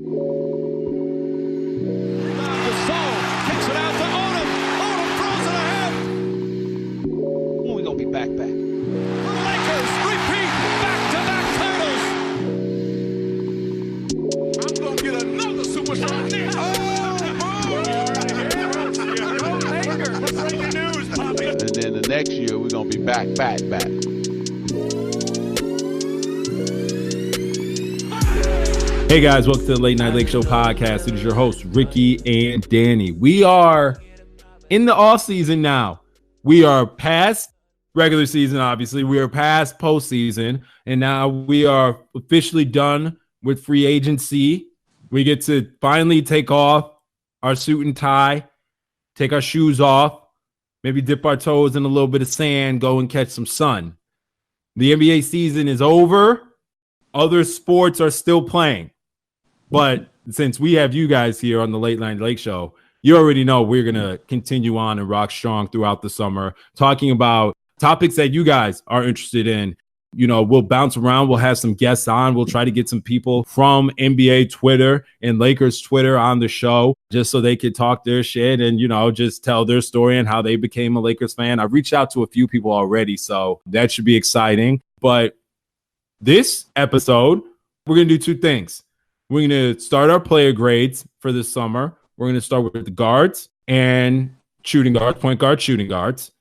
Gasol kicks it out to Odom. Odom throws it ahead. When we gonna be back? The Lakers repeat back-to-back titles. I'm gonna get another superstar next. And then the next year, we're going to be back. Hey guys, welcome to the Late Night Lake Show podcast. It is your host, Ricky and Danny. We are in the offseason now. We are past regular season, obviously. We are past postseason. And now we are officially done with free agency. We get to finally take off our suit and tie, take our shoes off, maybe dip our toes in a little bit of sand, go and catch some sun. The NBA season is over. Other sports are still playing. But since we have you guys here on the Late Night Lake Show, you already know we're going to continue on and rock strong throughout the summer, talking about topics that you guys are interested in. You know, we'll bounce around. We'll have some guests on. We'll try to get some people from NBA Twitter and Lakers Twitter on the show just so they could talk their shit and, you know, just tell their story and how they became a Lakers fan. I've reached out to a few people already, so that should be exciting. But this episode, we're going to do two things. We're going to start our player grades for this summer. We're going to start with the guards and shooting guards, point guards, shooting guards.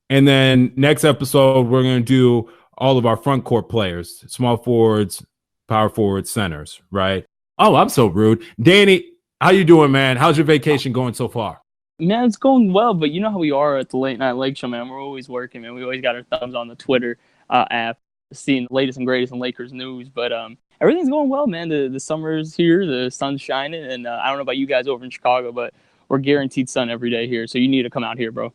And then next episode, we're going to do all of our front court players, small forwards, power forwards, centers, right? Oh, I'm so rude. Danny, how you doing, man? How's your vacation going so far? Man, it's going well, but you know how we are at the Late Night Lake Show, man. We're always working, man. We always got our thumbs on the Twitter app, seeing the latest and greatest in Lakers news. But everything's going well, man. The summer's here, the sun's shining, and I don't know about you guys over in Chicago, but we're guaranteed sun every day here, so you need to come out here, bro.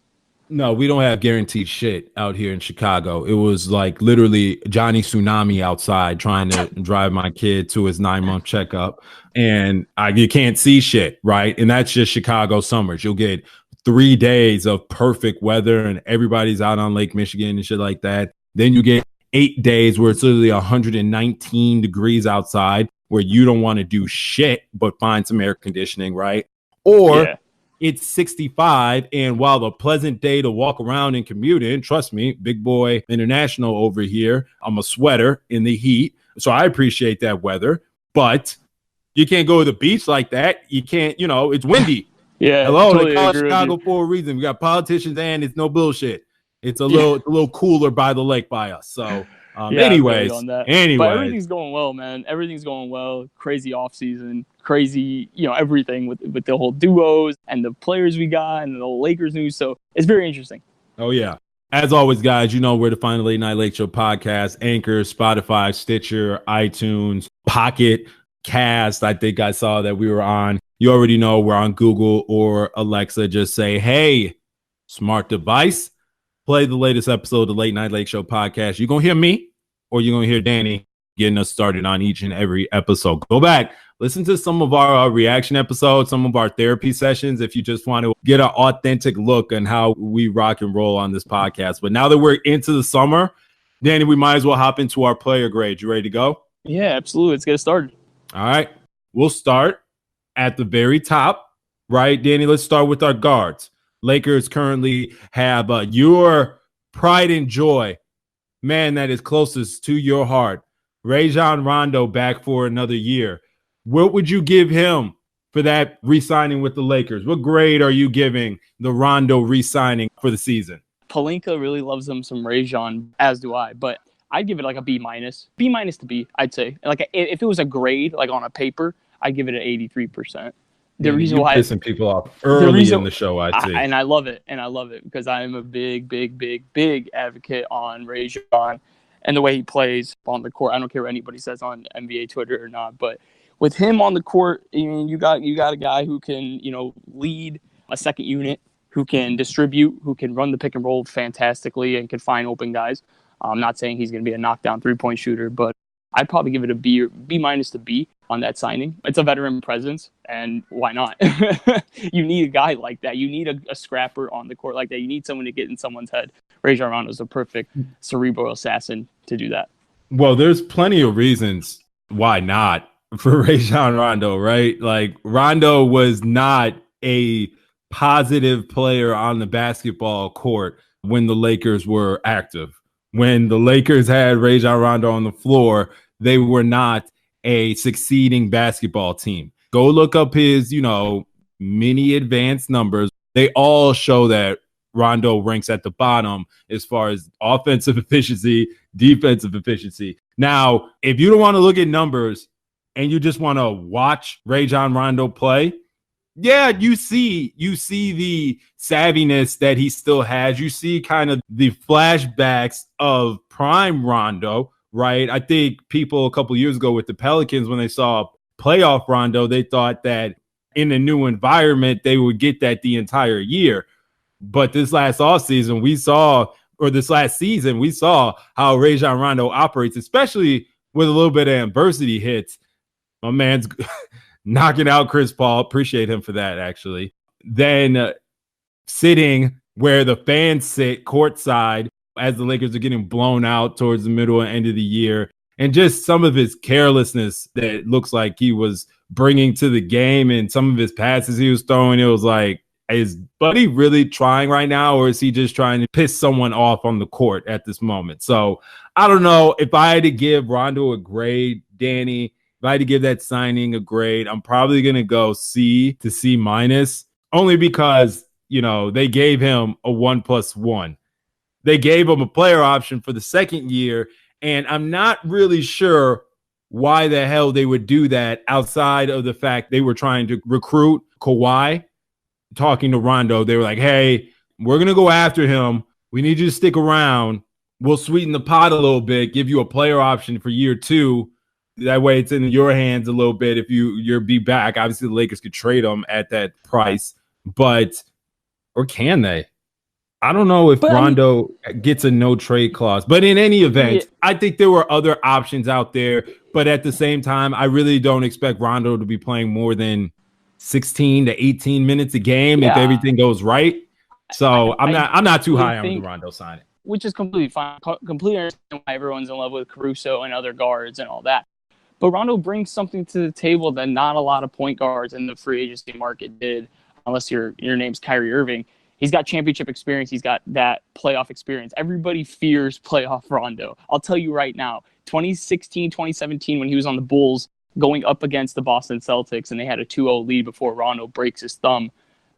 No, we don't have guaranteed shit out here in Chicago. It was like literally Johnny Tsunami outside trying to drive my kid to his 9-month checkup. And you can't see shit, right? And that's just Chicago summers. You'll get 3 days of perfect weather and everybody's out on Lake Michigan and shit like that. Then you get 8 days where it's literally 119 degrees outside where you don't want to do shit but find some air conditioning, right? Or it's 65, and while a pleasant day to walk around and commute in, trust me, big boy international over here, I'm a sweater in the heat, so I appreciate that weather, but you can't go to the beach like that. You can't, you know, it's windy. Hello, totally, they call Chicago for a reason. We got politicians and it's no bullshit. It's a little cooler by the lake by us, so... anyways, but everything's going well, man. Everything's going well. Crazy off season, crazy, you know, everything with the whole duos and the players we got and the Lakers news. So it's very interesting. Oh yeah. As always, guys, you know where to find the Late Night Lake Show podcast: Anchor, Spotify, Stitcher, iTunes, Pocket Cast. I think I saw that we were on. You already know we're on Google or Alexa. Just say, "Hey, smart device, play the latest episode of the Late Night Lake Show podcast." You're going to hear me or you're going to hear Danny getting us started on each and every episode. Go back, listen to some of our reaction episodes, some of our therapy sessions if you just want to get an authentic look on how we rock and roll on this podcast. But now that we're into the summer, Danny, we might as well hop into our player grade. You ready to go? Yeah, absolutely. Let's get started. All right. We'll start at the very top, right? Danny, let's start with our guards. Lakers currently have your pride and joy, man, that is closest to your heart, Rajon Rondo, back for another year. What would you give him for that re-signing with the Lakers? What grade are you giving the Rondo re-signing for the season? Pelinka really loves him some Rajon, as do I, but I'd give it like a B minus to B, I'd say. Like if it was a grade, like on a paper, I'd give it an 83%. The reason why pissing people off early in the show, I see. And I love it. Because I am a big advocate on Rajon and the way he plays on the court. I don't care what anybody says on NBA Twitter or not, but with him on the court, I mean, you got a guy who can, you know, lead a second unit, who can distribute, who can run the pick and roll fantastically and can find open guys. I'm not saying he's going to be a knockdown 3-point shooter, but I'd probably give it a B minus to B on that signing. It's a veteran presence, and why not? You need a guy like that. You need a scrapper on the court like that. You need someone to get in someone's head. Rajon Rondo is a perfect cerebral assassin to do that. Well, there's plenty of reasons why not. for Rajon Rondo, right? Like Rondo was not a positive player on the basketball court when the Lakers were active. When the Lakers had Rajon Rondo on the floor, they were not a succeeding basketball team. Go look up his, mini advanced numbers. They all show that Rondo ranks at the bottom as far as offensive efficiency, defensive efficiency. Now, if you don't want to look at numbers and you just want to watch Rajon Rondo play, yeah, you see the savviness that he still has. You see kind of the flashbacks of prime Rondo, right? I think people a couple years ago with the Pelicans, when they saw playoff Rondo, they thought that in a new environment, they would get that the entire year. But this last offseason, this last season, we saw how Rajon Rondo operates, especially with a little bit of adversity hits. My man's knocking out Chris Paul. Appreciate him for that, actually. Then sitting where the fans sit courtside as the Lakers are getting blown out towards the middle and end of the year. And just some of his carelessness that looks like he was bringing to the game, and some of his passes he was throwing, it was like, is Buddy really trying right now, or is he just trying to piss someone off on the court at this moment? So I don't know. If I had to give Rondo a grade, Danny, if I had to give that signing a grade, I'm probably going to go C to C minus, only because, they gave him a 1+1. They gave him a player option for the second year, and I'm not really sure why the hell they would do that outside of the fact they were trying to recruit Kawhi. Talking to Rondo, they were like, hey, we're going to go after him. We need you to stick around. We'll sweeten the pot a little bit, give you a player option for year 2. That way it's in your hands a little bit if you're be back. Obviously, the Lakers could trade him at that price, or can they? I don't know if Rondo gets a no trade clause, but in any event, I think there were other options out there. But at the same time, I really don't expect Rondo to be playing more than 16 to 18 minutes a game if everything goes right. So I'm not too high on the Rondo signing, which is completely fine. Completely understand why everyone's in love with Caruso and other guards and all that. But Rondo brings something to the table that not a lot of point guards in the free agency market did, unless your name's Kyrie Irving. He's got championship experience. He's got that playoff experience. Everybody fears playoff Rondo. I'll tell you right now, 2016, 2017, when he was on the Bulls going up against the Boston Celtics and they had a 2-0 lead before Rondo breaks his thumb.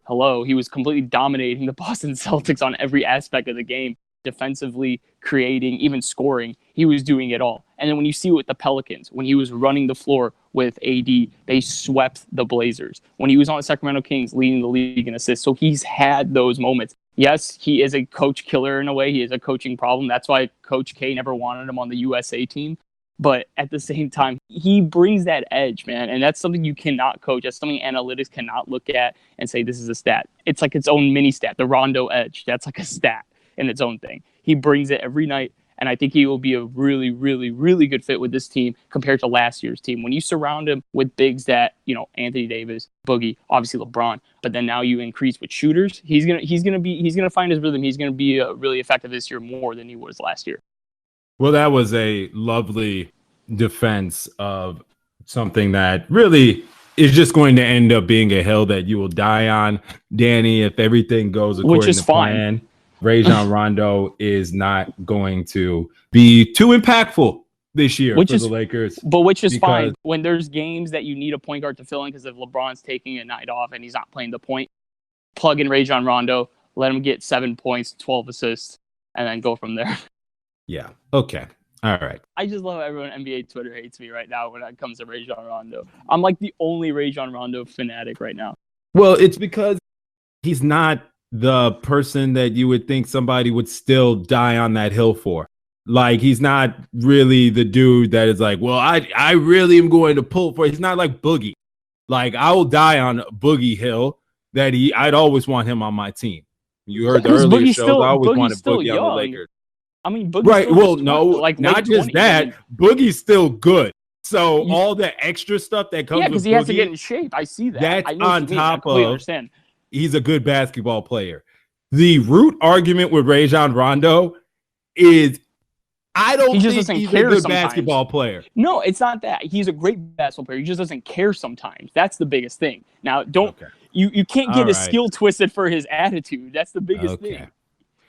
He was completely dominating the Boston Celtics on every aspect of the game, defensively, creating, even scoring. He was doing it all. And then when you see it with the Pelicans, when he was running the floor with AD, they swept the Blazers. When he was on the Sacramento Kings, leading the league in assists. So he's had those moments. Yes, he is a coach killer in a way. He is a coaching problem. That's why Coach K never wanted him on the USA team. But at the same time, he brings that edge, man. And that's something you cannot coach. That's something analytics cannot look at and say, this is a stat. It's like its own mini stat, the Rondo edge. That's like a stat in its own thing. He brings it every night. And I think he will be a really, really, really good fit with this team compared to last year's team. When you surround him with bigs that, Anthony Davis, Boogie, obviously LeBron, but then now you increase with shooters, he's gonna find his rhythm. He's gonna be really effective this year more than he was last year. Well, that was a lovely defense of something that really is just going to end up being a hill that you will die on, Danny, if everything goes according to plan. Rajon Rondo is not going to be too impactful this year for the Lakers. But which is fine. When there's games that you need a point guard to fill in because if LeBron's taking a night off and he's not playing the point, plug in Rajon Rondo, let him get 7 points, 12 assists, and then go from there. Yeah. Okay. All right. I just love everyone NBA Twitter hates me right now when it comes to Rajon Rondo. I'm like the only Rajon Rondo fanatic right now. Well, it's because he's not the person that you would think somebody would still die on that hill for. Like, he's not really the dude that is like, well, I really am going to pull for. He's not like Boogie. Like, I will die on Boogie Hill that I'd always want him on my team. You heard the earlier shows. I always wanted Boogie on the Lakers. I mean, Boogie's right. Well, no, like not just 20, that. I mean, Boogie's still good. So all the extra stuff that comes with because he has to get in shape. I see that. That's on top of he's a good basketball player. The root argument with Rajon Rondo is I don't He just think doesn't he's a care good sometimes. basketball player. No, it's not that. He's a great basketball player. He just doesn't care sometimes. That's the biggest thing. Now, you can't get his skill twisted for his attitude. That's the biggest thing.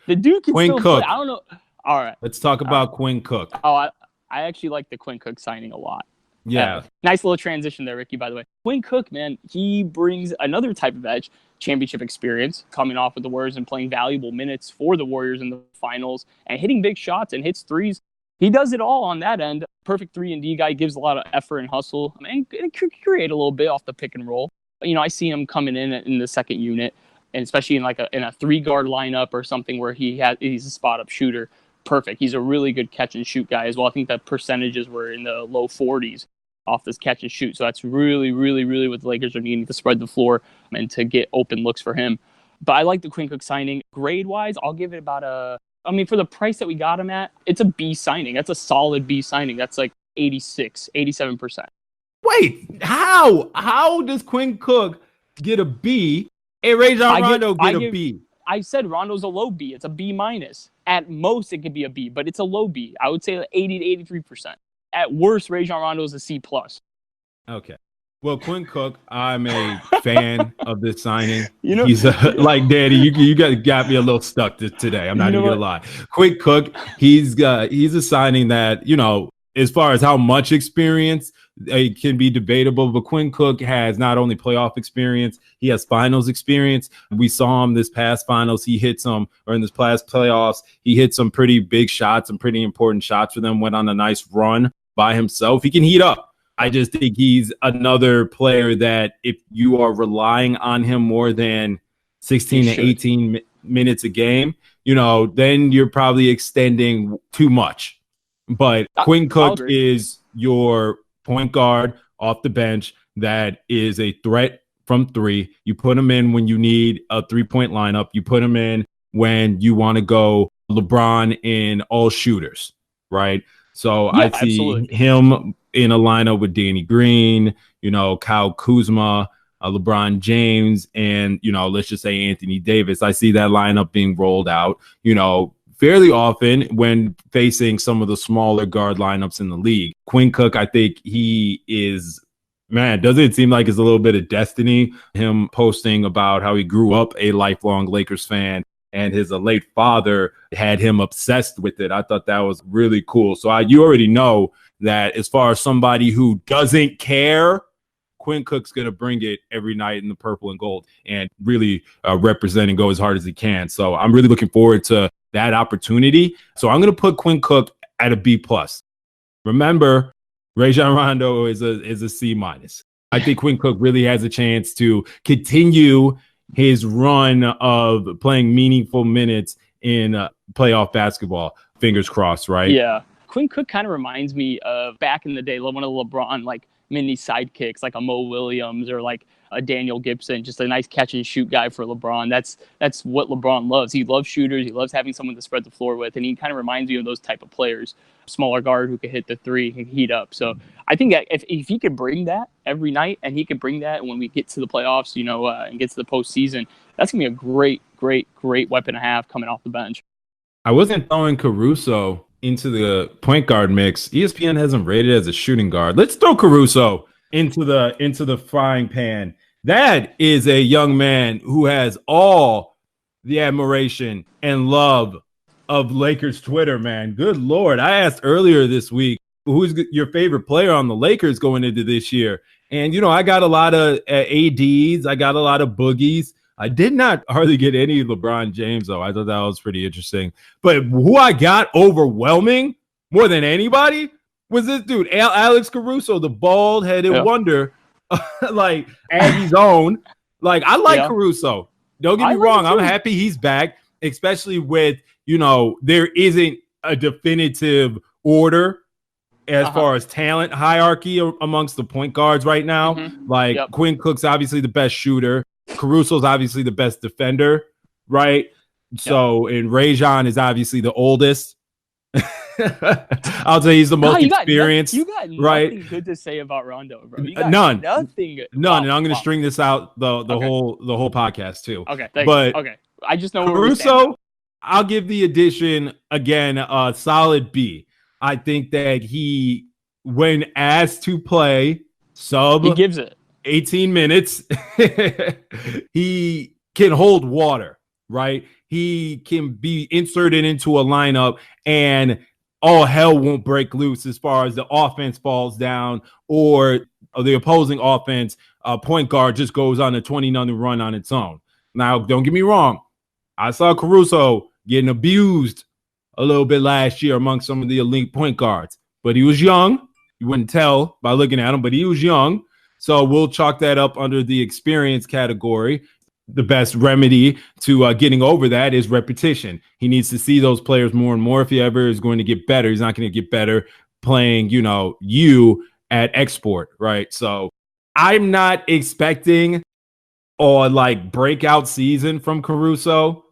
The dude can Quinn still Cook. play. I don't know. All right. Let's talk about Quinn Cook. Oh, I actually like the Quinn Cook signing a lot. Yeah. Nice little transition there, Ricky, by the way. Quinn Cook, man, he brings another type of edge, championship experience, coming off with the Warriors and playing valuable minutes for the Warriors in the finals and hitting big shots and hits threes. He does it all on that end. Perfect 3-and-D guy, gives a lot of effort and hustle. I mean, and could create a little bit off the pick and roll. I see him coming in the second unit, and especially in a 3-guard lineup or something where he's a spot-up shooter. Perfect. He's a really good catch-and-shoot guy as well. I think the percentages were in the low 40s off this catch-and-shoot. So that's really, really, really what the Lakers are needing to spread the floor and to get open looks for him. But I like the Quinn Cook signing. Grade-wise, I'll give it about for the price that we got him at, it's a B signing. That's a solid B signing. That's like 86, 87%. Wait, how does Quinn Cook get a B and Rajon Rondo get a B? I said Rondo's a low B. It's a B minus. At most, it could be a B, but it's a low B. I would say 80 to 83%. At worst, Rajon Rondo is a C plus. Okay. Well, Quinn Cook, I'm a fan of this signing. He's like Danny. You got me a little stuck today. I'm not even gonna lie. Quinn Cook, he's a signing that as far as how much experience, it can be debatable. But Quinn Cook has not only playoff experience, he has finals experience. We saw him this past finals. He hit some, or in this past playoffs, he hit some pretty big shots, some pretty important shots for them. Went on a nice run by himself. He can heat up. I just think he's another player that if you are relying on him more than 16 to 18 minutes a game, then you're probably extending too much. But Quinn Cook is your point guard off the bench that is a threat from three. You put him in when you need a 3-point lineup. You put him in when you want to go LeBron in all shooters, right? So I see him in a lineup with Danny Green, Kyle Kuzma, LeBron James, and, let's just say Anthony Davis. I see that lineup being rolled out, fairly often when facing some of the smaller guard lineups in the league. Quinn Cook, I think he is, doesn't it seem like it's a little bit of destiny? Him posting about how he grew up a lifelong Lakers fan and his late father had him obsessed with it. I thought that was really cool. So you already know that as far as somebody who doesn't care, Quinn Cook's going to bring it every night in the purple and gold and really represent and go as hard as he can. So I'm really looking forward to that opportunity. So I'm going to put Quinn Cook at a B plus. Remember, Rajon Rondo is a C minus. I think Quinn Cook really has a chance to continue his run of playing meaningful minutes in playoff basketball. Fingers crossed, right? Yeah. Quinn Cook kind of reminds me of back in the day, one of LeBron mini sidekicks, like a Mo Williams or like a Daniel Gibson, just a nice catch and shoot guy for LeBron. That's what LeBron loves. He loves shooters. He loves having someone to spread the floor with, and he kind of reminds me of those type of players. Smaller guard who can hit the three, can heat up. So I think that if he could bring that every night, and he could bring that when we get to the playoffs, and get to the postseason, that's gonna be a great, great, great weapon to have coming off the bench. I wasn't throwing Caruso into the point guard mix. ESPN hasn't rated as a shooting guard. Let's throw Caruso into the frying pan. That is a young man who has all the admiration and love of Lakers Twitter, man. Good Lord. I asked earlier this week, who's your favorite player on the Lakers going into this year? And, I got a lot of ADs. I got a lot of boogies. I did not hardly get any LeBron James, though. I thought that was pretty interesting. But who I got overwhelming more than anybody was this dude, Alex Caruso, the bald-headed wonder, like Aggie's own. Like, I like Caruso. Don't get me wrong. I'm happy he's back, especially with, there isn't a definitive order as far as talent hierarchy amongst the point guards right now. Like, Quinn Cook's obviously the best shooter. Caruso's obviously the best defender, right? So, and Rajon is obviously the oldest. I'll tell you, he's the most experienced. You got nothing good to say about Rondo, bro. You got none. Nothing good. None. And I'm going to string this out the whole podcast too. Okay. Okay. I just know Caruso, I'll give the addition again a solid B. I think that he, when asked to play He gives it. 18 minutes, he can hold water, right? He can be inserted into a lineup and all hell won't break loose as far as the offense falls down or the opposing offense point guard just goes on a 20-0 run on its own. Now, don't get me wrong. I saw Caruso getting abused a little bit last year among some of the elite point guards, but he was young. You wouldn't tell by looking at him, but he was young. So we'll chalk that up under the experience category. The best remedy to getting over that is repetition. He needs to see those players more and more if he ever is going to get better. He's not going to get better playing, you at export, right? So I'm not expecting breakout season from Caruso.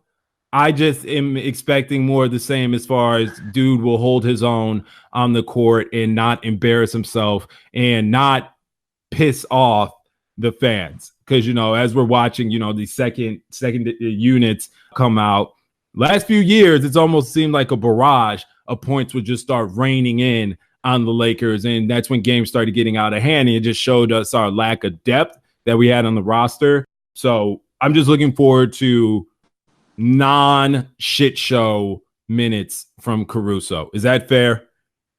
I just am expecting more of the same as far as dude will hold his own on the court and not embarrass himself and not piss off the fans. Because, as we're watching, the second units come out, last few years, it's almost seemed like a barrage of points would just start raining in on the Lakers. And that's when games started getting out of hand. And it just showed us our lack of depth that we had on the roster. So I'm just looking forward to non-shit show minutes from Caruso. Is that fair?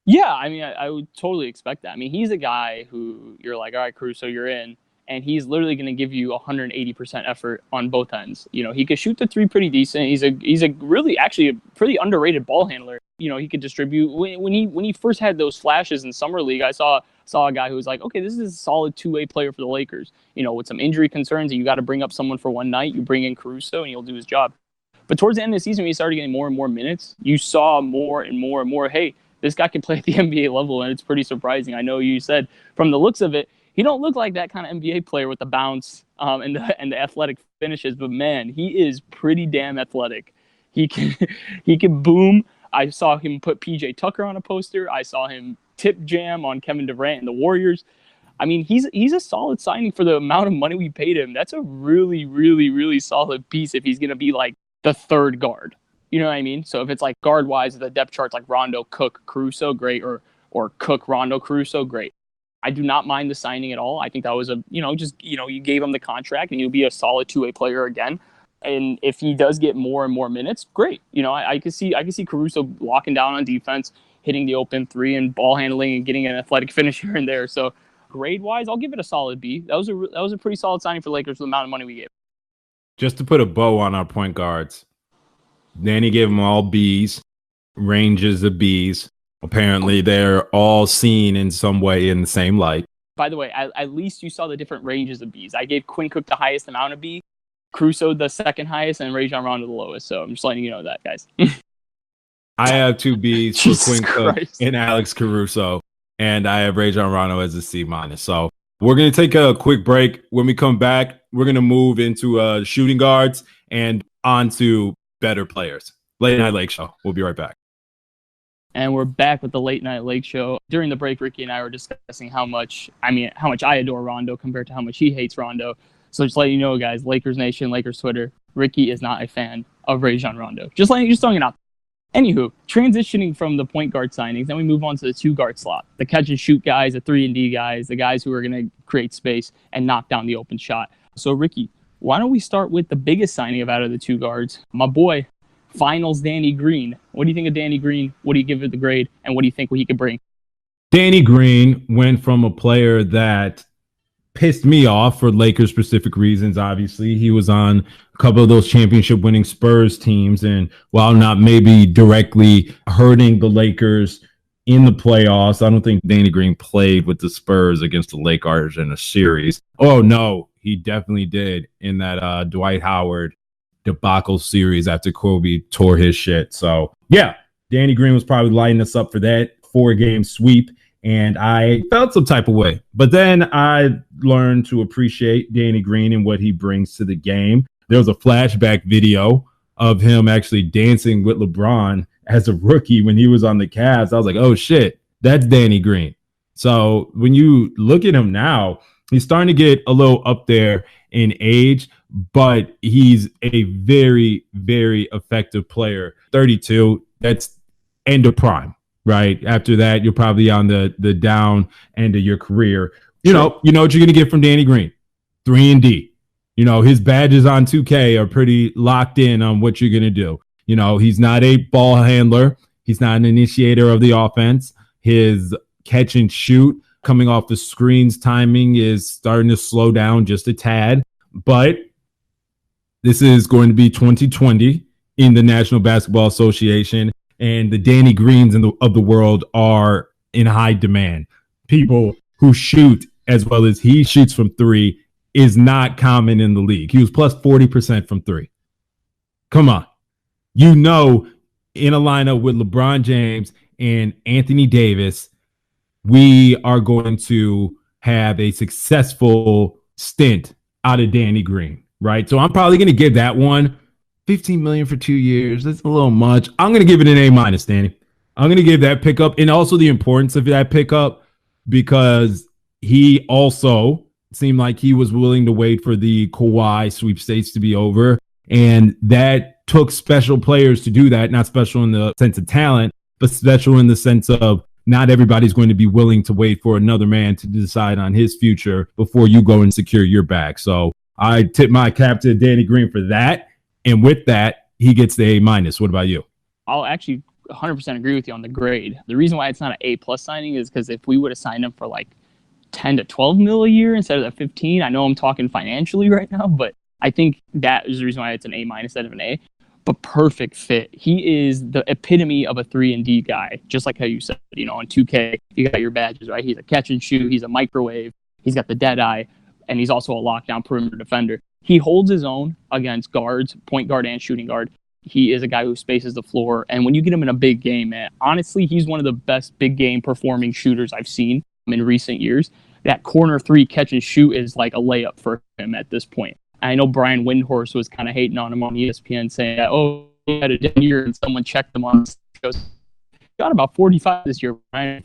Yeah, I mean, I would totally expect that. I mean, he's a guy who you're like, all right, Caruso, you're in. And he's literally going to give you 180% effort on both ends. He could shoot the three pretty decent. He's a really actually a pretty underrated ball handler. He could distribute. When he first had those flashes in summer league, I saw a guy who was like, okay, this is a solid two-way player for the Lakers. With some injury concerns, you got to bring up someone for one night. You bring in Caruso, and he'll do his job. But towards the end of the season, when he started getting more and more minutes, you saw more and more and more, hey, this guy can play at the NBA level, and it's pretty surprising. I know you said from the looks of it, he don't look like that kind of NBA player with the bounce and the athletic finishes, but man, he is pretty damn athletic. He can boom. I saw him put PJ Tucker on a poster. I saw him tip jam on Kevin Durant and the Warriors. I mean, he's a solid signing for the amount of money we paid him. That's a really, really, really solid piece if he's going to be like the third guard. You know what I mean? So if it's like guard-wise, the depth chart's like Rondo, Cook, Caruso, great, or Cook, Rondo, Caruso, great. I do not mind the signing at all. I think that was you gave him the contract and he'll be a solid two-way player again. And if he does get more and more minutes, great. I could see Caruso locking down on defense, hitting the open three and ball handling and getting an athletic finish here and there. So grade-wise, I'll give it a solid B. That was a pretty solid signing for the Lakers for the amount of money we gave. Just to put a bow on our point guards, Danny gave them all Bs, ranges of Bs. Apparently, they're all seen in some way in the same light. By the way, at least you saw the different ranges of Bs. I gave Quinn Cook the highest amount of B, Caruso the second highest, and Rajon Rondo the lowest. So I'm just letting you know that, guys. I have two Bs for Quinn Cook and Alex Caruso, and I have Rajon Rondo as a C-. So we're going to take a quick break. When we come back, we're going to move into shooting guards and on to better players. Late Night Lake Show. We'll be right back. And we're back with the Late Night Lake Show. During the break, Ricky and I were discussing how much I adore Rondo compared to how much he hates Rondo. So just letting you know, guys, Lakers Nation, Lakers Twitter, Ricky is not a fan of Rajon Rondo. Just throwing it out. Anywho, transitioning from the point guard signings, then we move on to the two guard slot. The catch and shoot guys, the 3-and-D guys, the guys who are going to create space and knock down the open shot. So Ricky, why don't we start with the biggest signing out of the two guards? My boy, Finals Danny Green. What do you think of Danny Green? What do you give it the grade? And what do you think he could bring? Danny Green went from a player that pissed me off for Lakers-specific reasons, obviously. He was on a couple of those championship-winning Spurs teams, and while not maybe directly hurting the Lakers in the playoffs, I don't think Danny Green played with the Spurs against the Lakers in a series. Oh, no, he definitely did in that Dwight Howard debacle series after Kobe tore his shit. So yeah, Danny Green was probably lighting us up for that 4-game sweep, and I felt some type of way. But then I learned to appreciate Danny Green and what he brings to the game. There was a flashback video of him actually dancing with LeBron as a rookie when he was on the Cavs. I was like, oh shit, that's Danny Green. So when you look at him now, he's starting to get a little up there in age, but he's a very, very effective player. 32, that's end of prime. right? After that, you're probably on the down end of your career. You know what you're going to get from Danny Green, 3-and-D. His badges on 2K are pretty locked in on what you're going to do. He's not a ball handler. He's not an initiator of the offense. His catch and shoot coming off the screens timing is starting to slow down just a tad. But this is going to be 2020 in the National Basketball Association, and the Danny Greens of the world are in high demand. People who shoot as well as he shoots from three is not common in the league. He was plus 40% from three. Come on. In a lineup with LeBron James and Anthony Davis, we are going to have a successful stint out of Danny Green, right? So I'm probably going to give that one $15 million for 2 years. That's a little much. I'm going to give it an A-, Danny. I'm going to give that pickup, and also the importance of that pickup, because he also seemed like he was willing to wait for the Kawhi sweepstakes to be over, and that took special players to do that. Not special in the sense of talent, but special in the sense of not everybody's going to be willing to wait for another man to decide on his future before you go and secure your bag. So I tip my cap to Danny Green for that. And with that, he gets the A-. What about you? I'll actually 100% agree with you on the grade. The reason why it's not an A+ signing is because if we would have signed him for like 10 to 12 mil a year instead of the 15, I know I'm talking financially right now, but I think that is the reason why it's an A- instead of an A. But perfect fit. He is the epitome of a 3-and-D guy, just like how you said, on 2K, you got your badges, right? He's a catch and shoot, he's a microwave, he's got the dead eye, and he's also a lockdown perimeter defender. He holds his own against guards, point guard and shooting guard. He is a guy who spaces the floor. And when you get him in a big game, man, honestly, he's one of the best big game performing shooters I've seen in recent years. That corner three catch and shoot is like a layup for him at this point. I know Brian Windhorst was kind of hating on him on ESPN, saying, "Oh, he had a down year," and someone checked him on. He goes, "Got about 45 this year, Brian."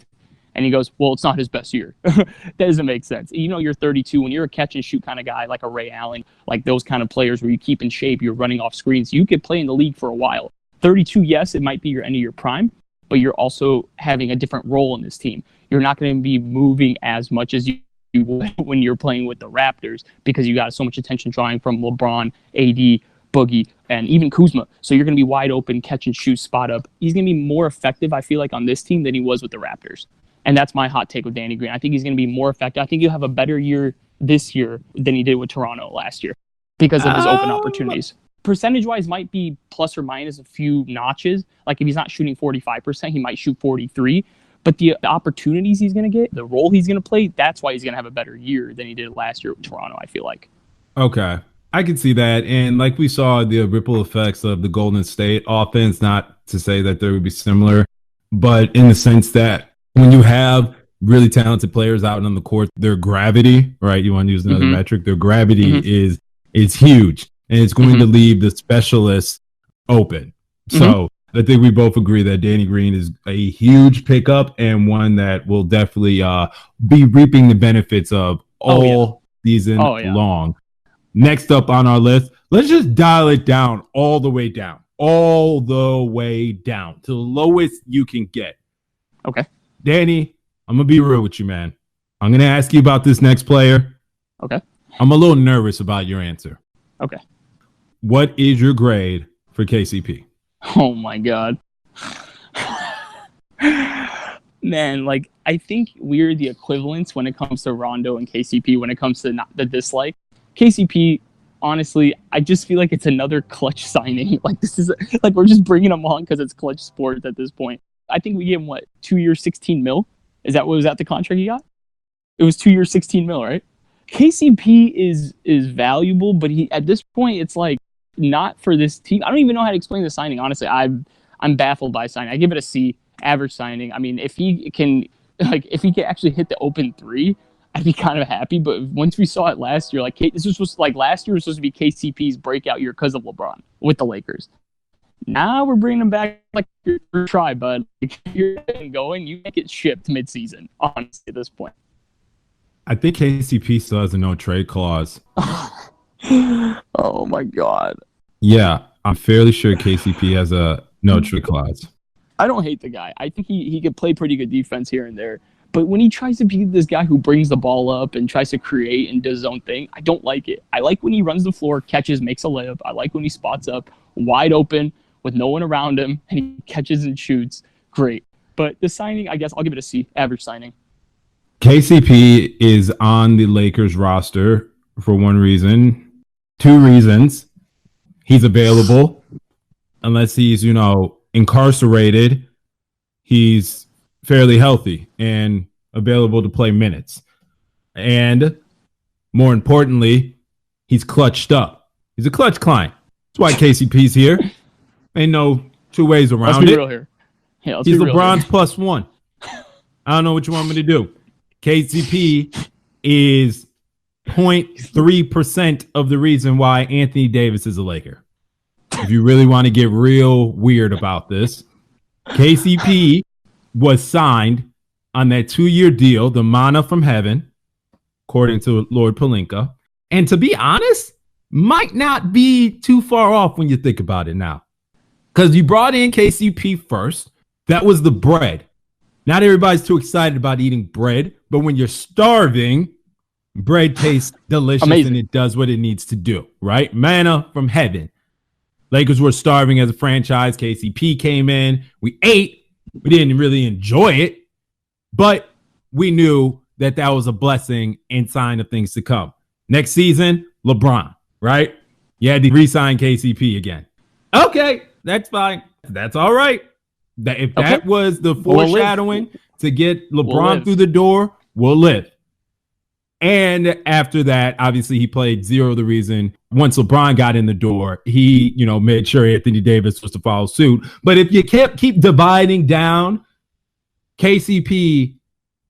And he goes, "Well, it's not his best year." That doesn't make sense. You're 32. When you're a catch and shoot kind of guy, like a Ray Allen, like those kind of players where you keep in shape, you're running off screens, you could play in the league for a while. 32, yes, it might be your end of your prime, but you're also having a different role in this team. You're not going to be moving as much as you would when you're playing with the Raptors, because you got so much attention drawing from LeBron, AD, Boogie, and even Kuzma. So you're going to be wide open, catch and shoot, spot up. He's going to be more effective, I feel like, on this team than he was with the Raptors. And that's my hot take with Danny Green. I think he's going to be more effective. I think he'll have a better year this year than he did with Toronto last year because of his open opportunities. Percentage-wise, might be plus or minus a few notches. Like if he's not shooting 45%, he might shoot 43%. But the opportunities he's going to get, the role he's going to play, that's why he's going to have a better year than he did last year with Toronto, I feel like. Okay. I can see that. And like we saw the ripple effects of the Golden State offense, not to say that they would be similar, but in the sense that when you have really talented players out on the court, their gravity, right? You want to use another metric, their gravity is huge, and it's going to leave the specialists open. So I think we both agree that Danny Green is a huge pickup and one that will definitely be reaping the benefits of all season long. Next up on our list, let's just dial it down all the way down to the lowest you can get. Okay. Danny, I'm going to be real with you, man. I'm going to ask you about this next player. Okay. I'm a little nervous about your answer. Okay. What is your grade for KCP? Oh my God. Man, like, I think we're the equivalents when it comes to Rondo and KCP, when it comes to not the dislike. KCP, honestly, I just feel like it's another clutch signing. Like, this is, like, we're just bringing him on because it's clutch sports at this point. I think we gave him, 2 years, 16 mil? Was that the contract he got? It was 2 years, 16 mil, right? KCP is valuable, but at this point, it's like, not for this team. I don't even know how to explain the signing. Honestly, I'm baffled by signing. I give it a C, average signing. I mean, if he can actually hit the open three, I'd be kind of happy. But once we saw it last year, last year was supposed to be KCP's breakout year because of LeBron with the Lakers. Now we're bringing him back like your try, bud. If you're going, you can't get shipped midseason. Honestly, at this point, I think KCP still has a no trade clause. Oh my God. Yeah, I'm fairly sure KCP has a no trade clause. I don't hate the guy. I think he could play pretty good defense here and there. But when he tries to be this guy who brings the ball up and tries to create and does his own thing, I don't like it. I like when he runs the floor, catches, makes a layup. I like when he spots up wide open with no one around him and he catches and shoots. Great. But the signing, I guess I'll give it a C, average signing. KCP is on the Lakers roster for one reason, two reasons. He's available unless he's, incarcerated. He's fairly healthy and available to play minutes. And more importantly, he's clutched up. He's a clutch client. That's why KCP's here. Ain't no two ways around it. Let's be real here. Yeah, let's he's be real LeBron's here. +1. I don't know what you want me to do. KCP is 0.3% of the reason why Anthony Davis is a Laker. If you really want to get real weird about this, KCP was signed on that 2-year deal, the manna from heaven, according to Lord Pelinka. And to be honest, might not be too far off when you think about it now. Because you brought in KCP first. That was the bread. Not everybody's too excited about eating bread, but when you're starving, bread tastes delicious. Amazing. And it does what it needs to do, right? Manna from heaven. Lakers were starving as a franchise. KCP came in. We ate. We didn't really enjoy it, but we knew that that was a blessing and sign of things to come. Next season, LeBron, right? You had to re-sign KCP again. Okay, that's fine. That's all right. If that was the foreshadowing to get LeBron through the door, we'll live. And after that, obviously, he played zero of the reason. Once LeBron got in the door, he, made sure Anthony Davis was to follow suit. But if you keep dividing down, KCP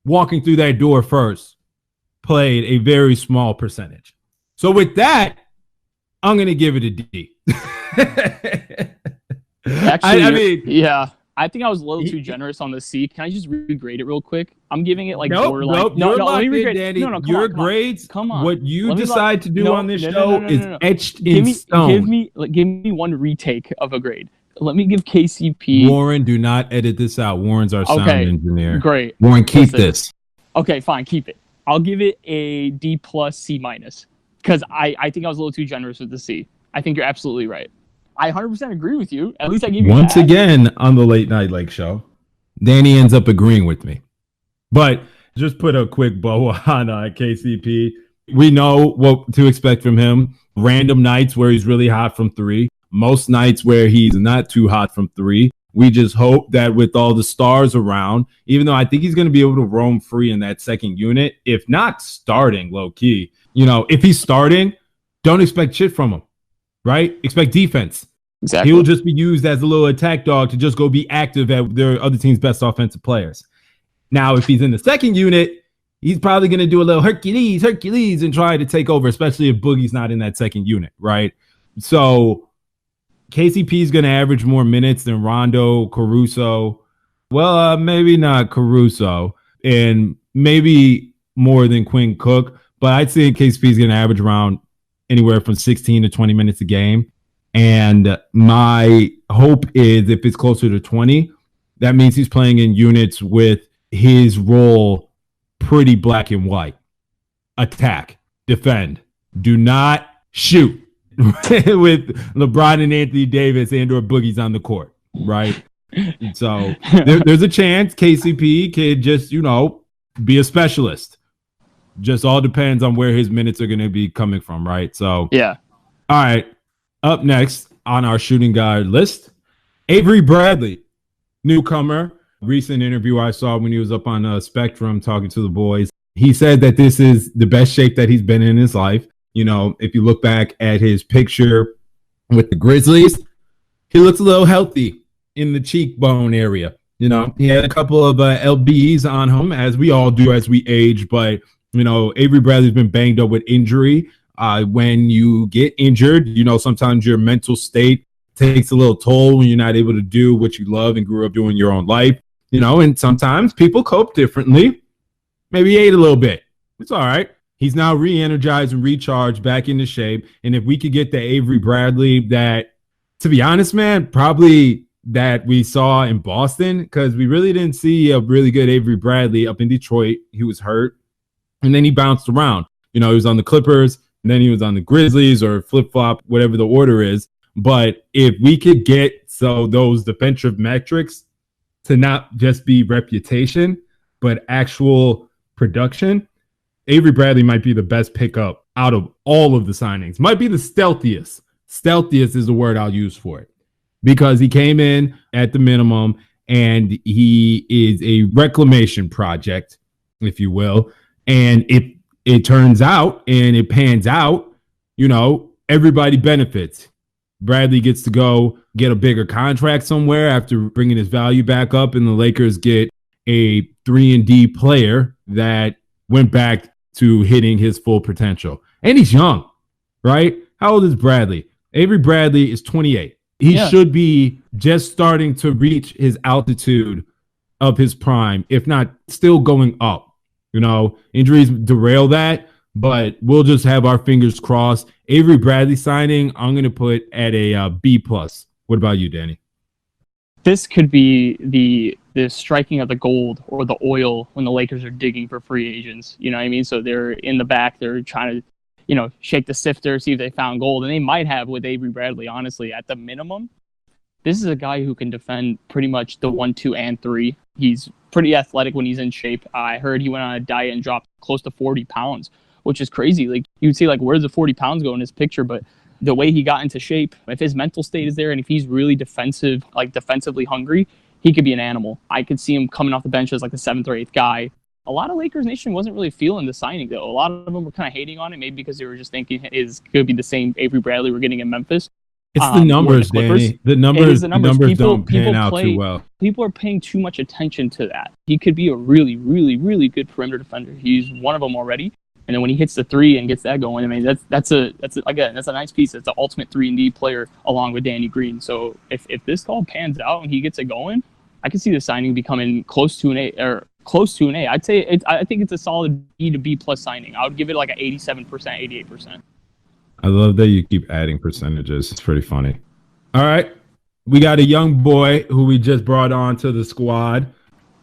walking through that door first played a very small percentage. So with that, I'm going to give it a D. Actually, yeah. I think I was a little too generous on the C. Can I just regrade it real quick? I'm giving it like borderline. Nope. No, Let me regrade. Danny. No, come your on, grades, come on. What you decide to do on this show is etched give in me, stone. Give me one retake of a grade. Let me give KCP. Warren, do not edit this out. Warren's our sound engineer. Great. Warren, keep this. Okay, fine, keep it. I'll give it a D+, C-, because I think I was a little too generous with the C. I think you're absolutely right. I 100% agree with you. At least I gave you Once that. again on the Late Night Lake Show, Danny ends up agreeing with me. But just put a quick bow on KCP. We know what to expect from him. Random nights where he's really hot from three. Most nights where he's not too hot from three. We just hope that with all the stars around, even though I think he's going to be able to roam free in that second unit, if not starting low key, if he's starting, don't expect shit from him, right? Expect defense. Exactly. He'll just be used as a little attack dog to just go be active at their other team's best offensive players. Now, if he's in the second unit, he's probably going to do a little Hercules, and try to take over, especially if Boogie's not in that second unit, right? So KCP is going to average more minutes than Rondo, Caruso. Well, maybe not Caruso, and maybe more than Quinn Cook, but I'd say KCP is going to average around anywhere from 16 to 20 minutes a game. And my hope is if it's closer to 20, that means he's playing in units with his role pretty black and white. Attack, defend, do not shoot with LeBron and Anthony Davis and or Boogie's on the court, right? So there's a chance KCP could just, be a specialist. Just all depends on where his minutes are going to be coming from, right? So, yeah. All right. Up next on our shooting guard list, Avery Bradley, newcomer. Recent interview I saw when he was up on Spectrum talking to the boys. He said that this is the best shape that he's been in his life. If you look back at his picture with the Grizzlies, he looks a little healthy in the cheekbone area. He had a couple of LBs on him, as we all do as we age. But, Avery Bradley's been banged up with injury. When you get injured, sometimes your mental state takes a little toll when you're not able to do what you love and grew up doing your own life, and sometimes people cope differently. Maybe he ate a little bit. It's all right. He's now re-energized and recharged back into shape. And if we could get the Avery Bradley that, to be honest, man, probably that we saw in Boston, because we really didn't see a really good Avery Bradley up in Detroit. He was hurt, and then he bounced around. He was on the Clippers, and then he was on the Grizzlies, or flip-flop, whatever the order is. But if we could get those defensive metrics to not just be reputation, but actual production, Avery Bradley might be the best pickup out of all of the signings. Might be the stealthiest. Stealthiest is the word I'll use for it, because he came in at the minimum, and he is a reclamation project, if you will. And if it turns out and it pans out, everybody benefits. Bradley gets to go get a bigger contract somewhere after bringing his value back up, and the Lakers get a 3-and-D player that went back to hitting his full potential. And he's young, right? How old is Bradley? Avery Bradley is 28. He should be just starting to reach his altitude of his prime, if not still going up. Injuries derail that, but we'll just have our fingers crossed. Avery Bradley signing, I'm going to put at a B+. What about you, Danny? This could be the striking of the gold or the oil when the Lakers are digging for free agents. You know what I mean? So they're in the back, they're trying to, shake the sifter, see if they found gold. And they might have with Avery Bradley, honestly, at the minimum. This is a guy who can defend pretty much the 1, 2, and 3. He's pretty athletic when he's in shape. I heard he went on a diet and dropped close to 40 pounds, which is crazy. Like, you'd see, where's the 40 pounds go in this picture? But the way he got into shape, if his mental state is there and if he's really defensively hungry, he could be an animal. I could see him coming off the bench as the 7th or 8th guy. A lot of Lakers Nation wasn't really feeling the signing, though. A lot of them were kind of hating on it, maybe because they were just thinking it could be the same Avery Bradley we're getting in Memphis. It's the numbers, Danny. The numbers don't pan out too well. People are paying too much attention to that. He could be a really, really, really good perimeter defender. He's one of them already. And then when he hits the 3 and gets that going, I mean, that's a nice piece. It's an ultimate 3-and-D player along with Danny Green. So if this all pans out and he gets it going, I can see the signing becoming close to an A or close to an A. I'd say I think it's a solid B to B+ signing. I would give it an 87%, 88%. I love that you keep adding percentages. It's pretty funny. All right. We got a young boy who we just brought on to the squad.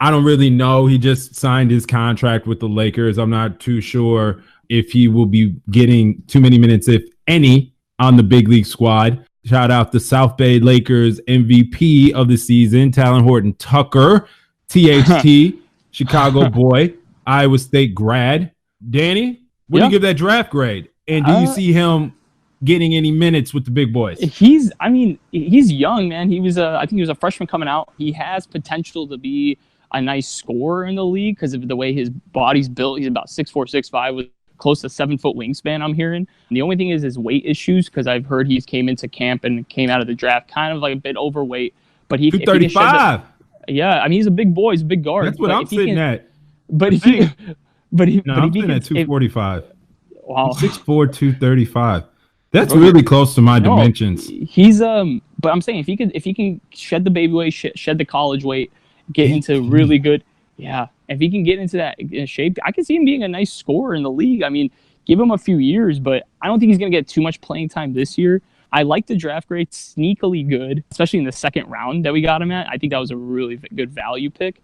I don't really know. He just signed his contract with the Lakers. I'm not too sure if he will be getting too many minutes, if any, on the big league squad. Shout out to South Bay Lakers MVP of the season, Talon Horton Tucker, THT, Chicago boy, Iowa State grad. Danny, what do you give that draft grade? And do you see him getting any minutes with the big boys? He's young, man. I think he was a freshman coming out. He has potential to be a nice scorer in the league because of the way his body's built. He's about 6'4", 6'5", with close to 7-foot wingspan, I'm hearing. And the only thing is his weight issues, because I've heard he came into camp and came out of the draft kind of a bit overweight. But he 235. Yeah, I mean, he's a big boy. He's a big guard. That's what I'm sitting at. But I'm sitting at 245. Wow. 6'4", 235. That's really close to my dimensions. He's but I'm saying if he can shed the baby weight, shed the college weight, get into really good, if he can get into that shape, I can see him being a nice scorer in the league. I mean, give him a few years, but I don't think he's going to get too much playing time this year. I like the draft grade, sneakily good, especially in the second round that we got him at. I think that was a really good value pick.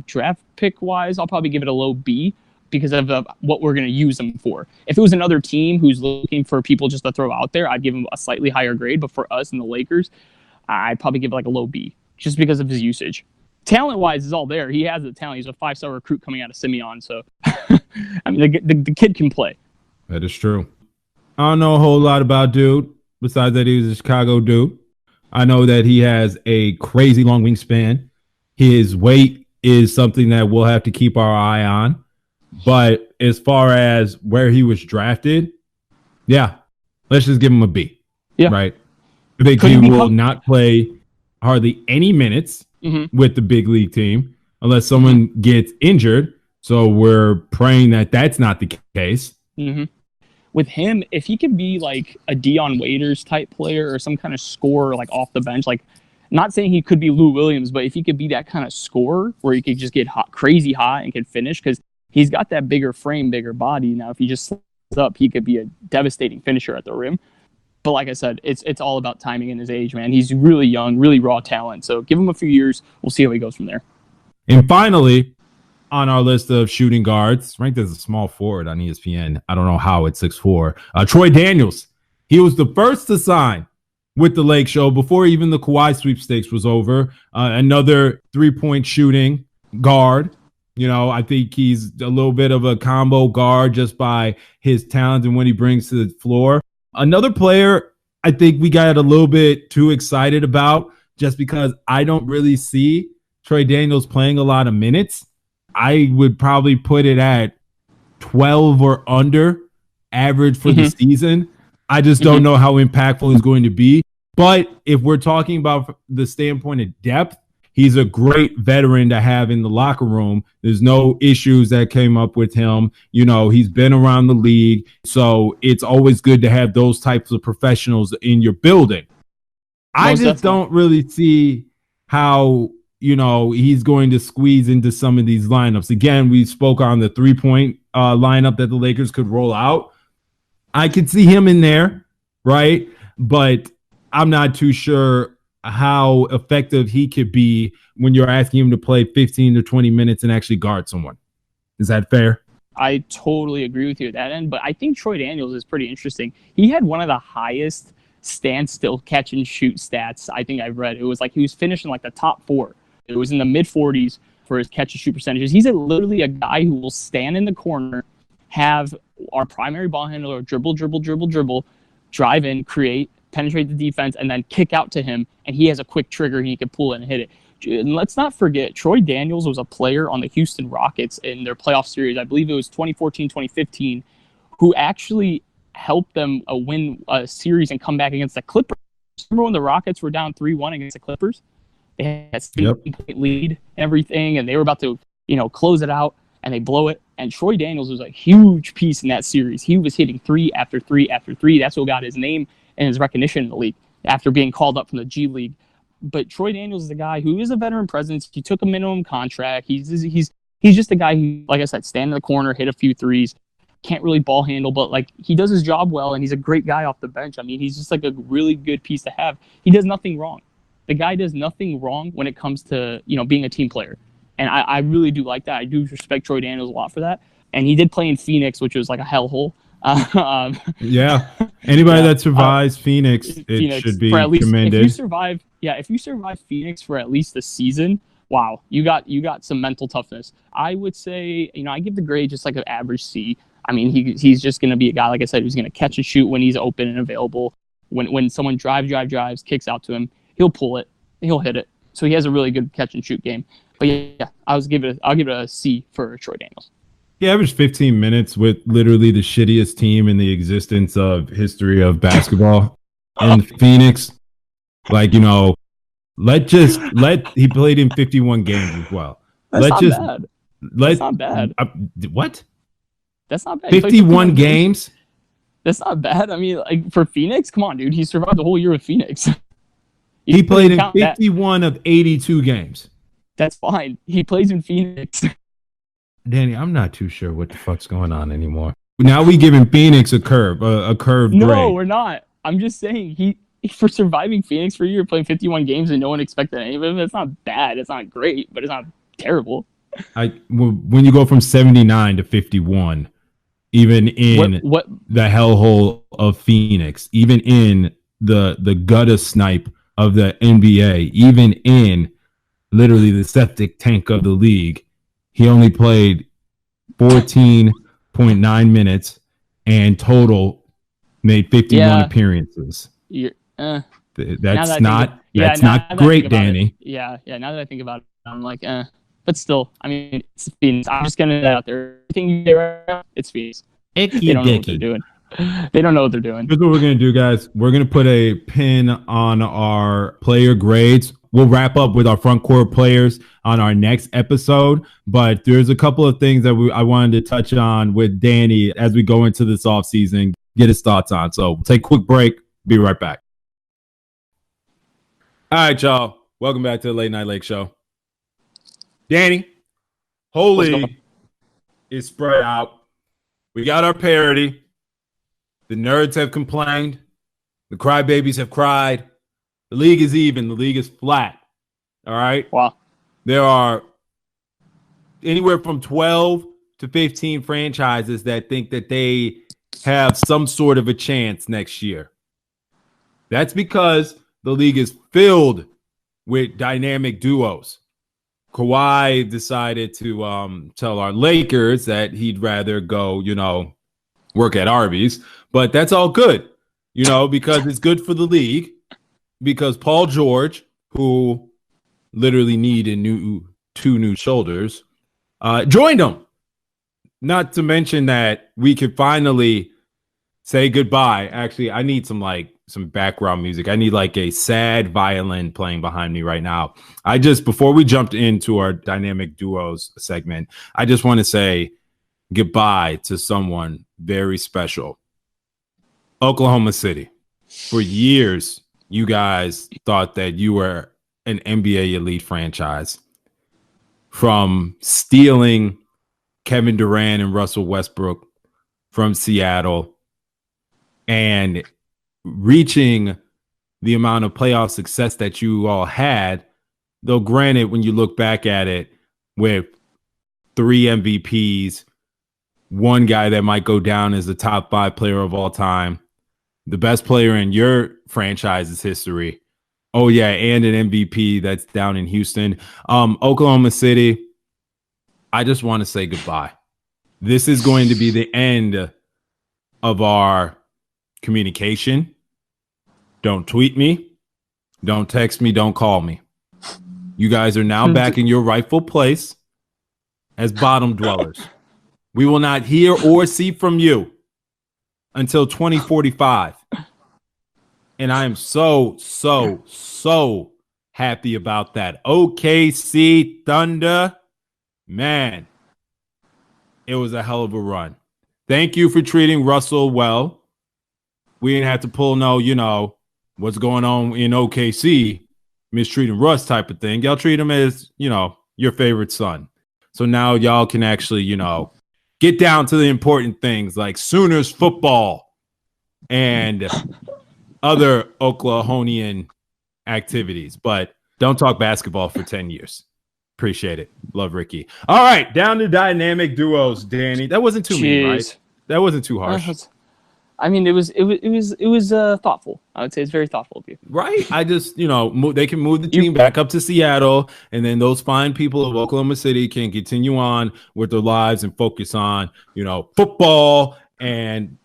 Draft pick wise, I'll probably give it a low B, because of what we're going to use them for. If it was another team who's looking for people just to throw out there, I'd give him a slightly higher grade. But for us and the Lakers, I'd probably give it a low B, just because of his usage. Talent-wise, is all there. He has the talent. He's a 5-star recruit coming out of Simeon. So, I mean, the kid can play. That is true. I don't know a whole lot about dude, besides that he was a Chicago dude. I know that he has a crazy long wingspan. His weight is something that we'll have to keep our eye on. But as far as where he was drafted, let's just give him a B. Yeah. Right. I think he will not play hardly any minutes with the big league team unless someone gets injured. So we're praying that that's not the case. With him, if he could be a Dion Waiters type player or some kind of scorer off the bench, not saying he could be Lou Williams, but if he could be that kind of scorer where he could just get crazy hot and can finish, because he's got that bigger frame, bigger body. Now, if he just slides up, he could be a devastating finisher at the rim. But like I said, it's all about timing and his age, man. He's really young, really raw talent. So give him a few years. We'll see how he goes from there. And finally, on our list of shooting guards, ranked as a small forward on ESPN. I don't know how it's 6'4". Troy Daniels. He was the first to sign with the Lake Show before even the Kawhi sweepstakes was over. Another 3-point shooting guard. I think he's a little bit of a combo guard just by his talent and what he brings to the floor. Another player I think we got a little bit too excited about just because I don't really see Troy Daniels playing a lot of minutes. I would probably put it at 12 or under average for the season. I just don't know how impactful he's going to be. But if we're talking about the standpoint of depth, he's a great veteran to have in the locker room. There's no issues that came up with him. He's been around the league. So it's always good to have those types of professionals in your building. I just don't really see how he's going to squeeze into some of these lineups. Again, we spoke on the 3-point lineup that the Lakers could roll out. I could see him in there, right? But I'm not too sure how effective he could be when you're asking him to play 15 to 20 minutes and actually guard someone. Is that fair? I totally agree with you at that end, but I think Troy Daniels is pretty interesting. He had one of the highest standstill catch and shoot stats I think I've read. It was like he was finishing like the top 4. It was in the mid-40s for his catch and shoot percentages. He's literally a guy who will stand in the corner, have our primary ball handler dribble, drive in, create, penetrate the defense, and then kick out to him, and he has a quick trigger. He can pull it and hit it. And let's not forget, Troy Daniels was a player on the Houston Rockets in their playoff series. I believe it was 2014, 2015, who actually helped them win a series and come back against the Clippers. Remember when the Rockets were down 3-1 against the Clippers? They had a 7-point lead and everything, and they were about to, close it out, and they blow it. And Troy Daniels was a huge piece in that series. He was hitting 3 after 3 after 3. That's what got his name and his recognition in the league after being called up from the G League. But Troy Daniels is a guy who is a veteran presence. He took a minimum contract. He's just a guy who, like I said, stand in the corner, hit a few threes, can't really ball handle, but like he does his job well, and he's a great guy off the bench. I mean, he's just like a really good piece to have. He does nothing wrong. The guy does nothing wrong when it comes to, being a team player. And I really do like that. I do respect Troy Daniels a lot for that. And he did play in Phoenix, which was like a hellhole. Yeah. Anybody that survives Phoenix should be commended. If you survive Phoenix for at least a season, wow, you got some mental toughness. I would say, I give the grade just like an average C. I mean, he's just going to be a guy, like I said, who's going to catch and shoot when he's open and available. When someone drives, kicks out to him, he'll pull it, he'll hit it. So he has a really good catch and shoot game. But yeah, I'll give it a C for Troy Daniels. He averaged 15 minutes with literally the shittiest team in the existence of history of basketball. And Phoenix, he played in 51 games as well. That's not bad. What? That's not bad. 51 games? That's not bad. I mean, like for Phoenix, come on, dude. He survived the whole year with Phoenix. He played in 51 of 82 games. That's fine. He plays in Phoenix. Danny, I'm not too sure what the fuck's going on anymore. Now we giving Phoenix a curve grade. No, we're not. I'm just saying he for surviving Phoenix for a year, playing 51 games and no one expected any of him. That's not bad. It's not great, but it's not terrible. When you go from 79 to 51, even in the hellhole of Phoenix, even in the gutter snipe of the NBA, even in literally the septic tank of the league, he only played 14.9 minutes and total made 51 appearances. That's not great, Danny. Now that I think about it, I'm like, but still, I mean, it's Phoenix. I'm just gonna get out there. It's Phoenix. They don't know what they're doing. They don't know what they're doing. Here's what we're gonna do, guys. We're gonna put a pin on our player grades. We'll wrap up with our front court players on our next episode, but there's a couple of things that I wanted to touch on with Danny as we go into this offseason, get his thoughts on. So we'll take a quick break. Be right back. All right, y'all. Welcome back to the Late Night Lake Show. Danny, Holy is spread out. We got our parody. The nerds have complained. The crybabies have cried. The league is even. The league is flat. All right? Wow. There are anywhere from 12 to 15 franchises that think that they have some sort of a chance next year. That's because the league is filled with dynamic duos. Kawhi decided to tell our Lakers that he'd rather go, work at Arby's. But that's all good, because it's good for the league. Because Paul George, who literally needed two new shoulders, joined him. Not to mention that we could finally say goodbye. Actually, I need some background music. I need a sad violin playing behind me right now. Before we jumped into our dynamic duos segment, I just want to say goodbye to someone very special. Oklahoma City. For years, you guys thought that you were an NBA elite franchise. From stealing Kevin Durant and Russell Westbrook from Seattle and reaching the amount of playoff success that you all had, though granted, when you look back at it with 3 MVPs, one guy that might go down as the top 5 player of all time, the best player in your franchise's history. Oh, yeah, and an MVP that's down in Houston. Oklahoma City, I just want to say goodbye. This is going to be the end of our communication. Don't tweet me. Don't text me. Don't call me. You guys are now back in your rightful place as bottom dwellers. We will not hear or see from you until 2045. And I am so happy about that. OKC Thunder, man, it was a hell of a run. Thank you for treating Russell well. We didn't have to pull what's going on in OKC, mistreating Russ type of thing. Y'all treat him as, your favorite son. So now y'all can actually, get down to the important things like Sooners football and other Oklahonian activities. But don't talk basketball for 10 years. Appreciate it. Love Ricky. All right, down to dynamic duos, Danny. That wasn't too mean, right? That wasn't too harsh. I mean, it was thoughtful. I would say it's very thoughtful of you. Right. I just, they can move the team back up to Seattle, and then those fine people of Oklahoma City can continue on with their lives and focus on, football and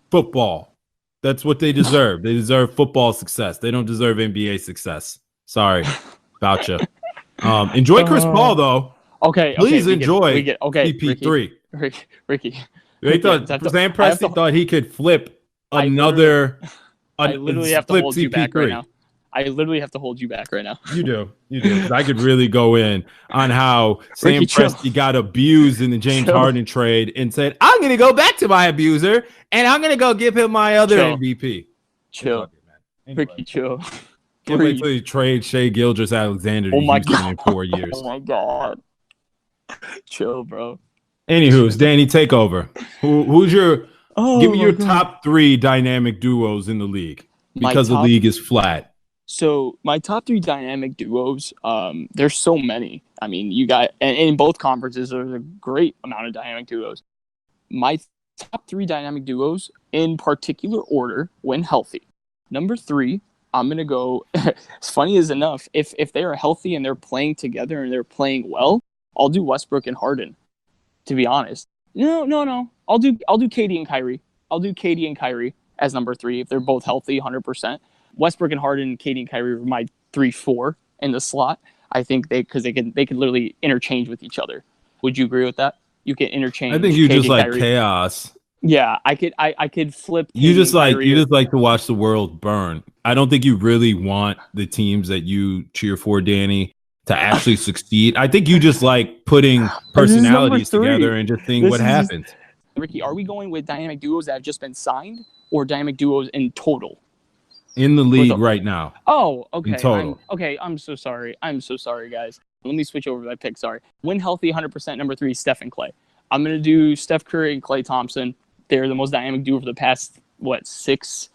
football. That's what they deserve. They deserve football success. They don't deserve NBA success. Sorry about you. Enjoy Chris Paul, though. Okay. Please enjoy CP3. Ricky. They thought Sam Presti thought he could flip another. I literally have to hold you back right now. You do. 'Cause I could really go in on how Sam Presti got abused in the James Harden trade and said, I'm going to go back to my abuser and I'm going to go give him my other MVP. Chill. Ricky, chill. Can't wait till you trade Shai Gilgeous-Alexander to Houston in 4 years. Oh, my God. Chill, bro. Anywho's, Danny, take over. Who's your give me your top 3 dynamic duos in the league because the league is flat. So my top 3 dynamic duos, there's so many. I mean, you got and in both conferences there's a great amount of dynamic duos. My top 3 dynamic duos in particular order when healthy. Number 3, I'm gonna go. As funny as enough, if they are healthy and they're playing together and they're playing well, I'll do Westbrook and Harden. To be honest, no. I'll do KD and Kyrie. I'll do KD and Kyrie as number 3 if they're both healthy, 100%. Westbrook and Harden, KD and Kyrie are my 3-4 in the slot. I think they can literally interchange with each other. Would you agree with that? You can interchange. I think you KD just like Kyrie. Chaos. Yeah, I could flip. You just like to watch the world burn. I don't think you really want the teams that you cheer for, Danny, to actually succeed. I think you just like putting personalities together and just seeing what happens. Ricky, are we going with dynamic duos that have just been signed or dynamic duos in total? In the league right now. Oh, okay. In total. I'm so sorry. Guys. Let me switch over my pick. Sorry. When healthy, 100%. Number 3, Steph and Clay. I'm going to do Steph Curry and Klay Thompson. They're the most dynamic duo for the past, 6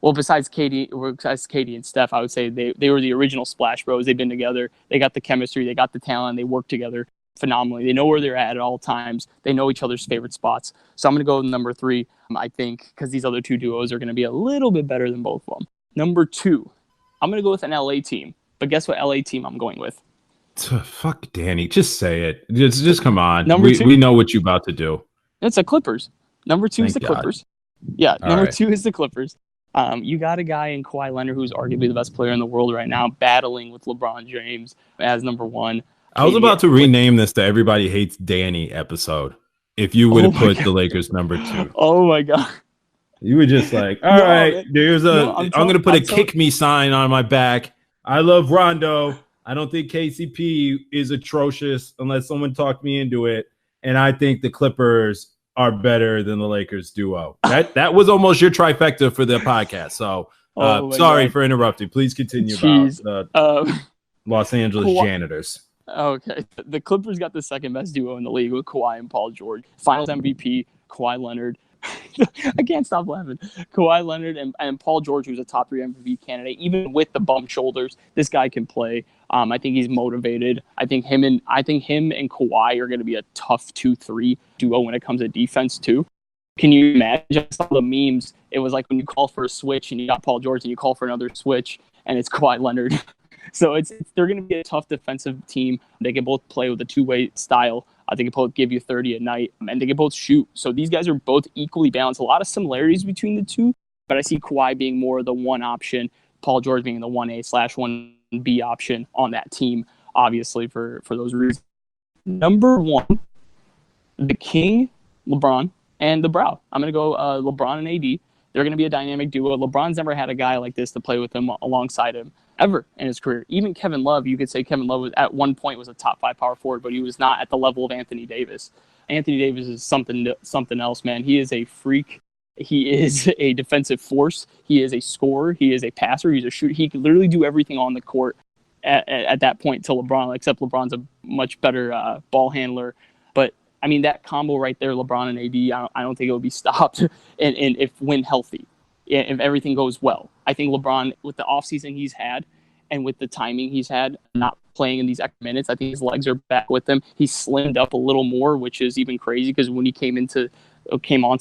Well, besides Katie and Steph, I would say they were the original Splash Bros. They've been together. They got the chemistry. They got the talent. They work together phenomenally. They know where they're at all times. They know each other's favorite spots. So I'm going to go with number 3, I think, because these other 2 duos are going to be a little bit better than both of them. Number 2, I'm going to go with an LA team. But guess what LA team I'm going with? Fuck Danny. Just say it. Just come on. Number 2. We know what you're about to do. It's the Clippers. Number 2 is the Thank God. Clippers. Yeah, All number right. 2 is the Clippers. You got a guy in Kawhi Leonard who's arguably the best player in the world right now, battling with LeBron James as number 1. I was about to rename this the Everybody Hates Danny episode. If you would have put the Lakers number 2. Oh my God. You were just like, all right, man. there's I'm going to put a kick me sign on my back. I love Rondo. I don't think KCP is atrocious unless someone talked me into it. And I think the Clippers are better than the Lakers duo. That was almost your trifecta for the podcast. So sorry for interrupting. Please continue about the Los Angeles Janitors. Okay. The Clippers got the second best duo in the league with Kawhi and Paul George. Finals MVP, Kawhi Leonard. I can't stop laughing. Kawhi Leonard and Paul George, who's a top 3 MVP candidate, even with the bum shoulders, this guy can play. I think he's motivated. I think him and Kawhi are going to be a tough 2-3 duo when it comes to defense too. Can you imagine some of the memes? It was like when you call for a switch and you got Paul George and you call for another switch and it's Kawhi Leonard. So they're going to be a tough defensive team. They can both play with a 2-way style. They can both give you 30 a night, and they can both shoot. So these guys are both equally balanced. A lot of similarities between the two, but I see Kawhi being more the 1 option, Paul George being the 1A/1B option on that team, obviously for those reasons. Number 1, the King, LeBron, and the Brow. I'm going to go LeBron and AD. They're going to be a dynamic duo. LeBron's never had a guy like this to play with him alongside him ever in his career. Even Kevin Love, you could say Kevin Love at one point was a top 5 power forward, but he was not at the level of Anthony Davis. Anthony Davis is something else, man. He is a freak. He is a defensive force. He is a scorer. He is a passer. He's a shooter. He can literally do everything on the court at that point to LeBron, except LeBron's a much better ball handler. But I mean, that combo right there, LeBron and AD, I don't think it would be stopped. And if when healthy, if everything goes well, I think LeBron, with the offseason he's had and with the timing he's had, not playing in these extra minutes, I think his legs are back with him. He's slimmed up a little more, which is even crazy because when he came onto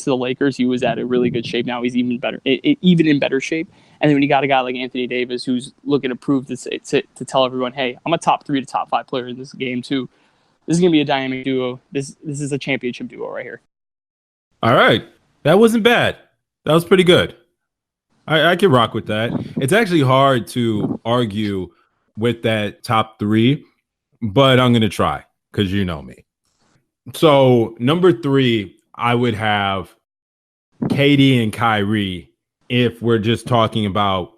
the Lakers, he was at a really good shape. Now he's even better, even in better shape. And then when you got a guy like Anthony Davis who's looking to prove to tell everyone, hey, I'm a top 3 to top 5 player in this game too. This is going to be a dynamic duo. This is a championship duo right here. All right. That wasn't bad. That was pretty good. I can rock with that. It's actually hard to argue with that top 3, but I'm going to try because you know me. So number 3, I would have KD and Kyrie if we're just talking about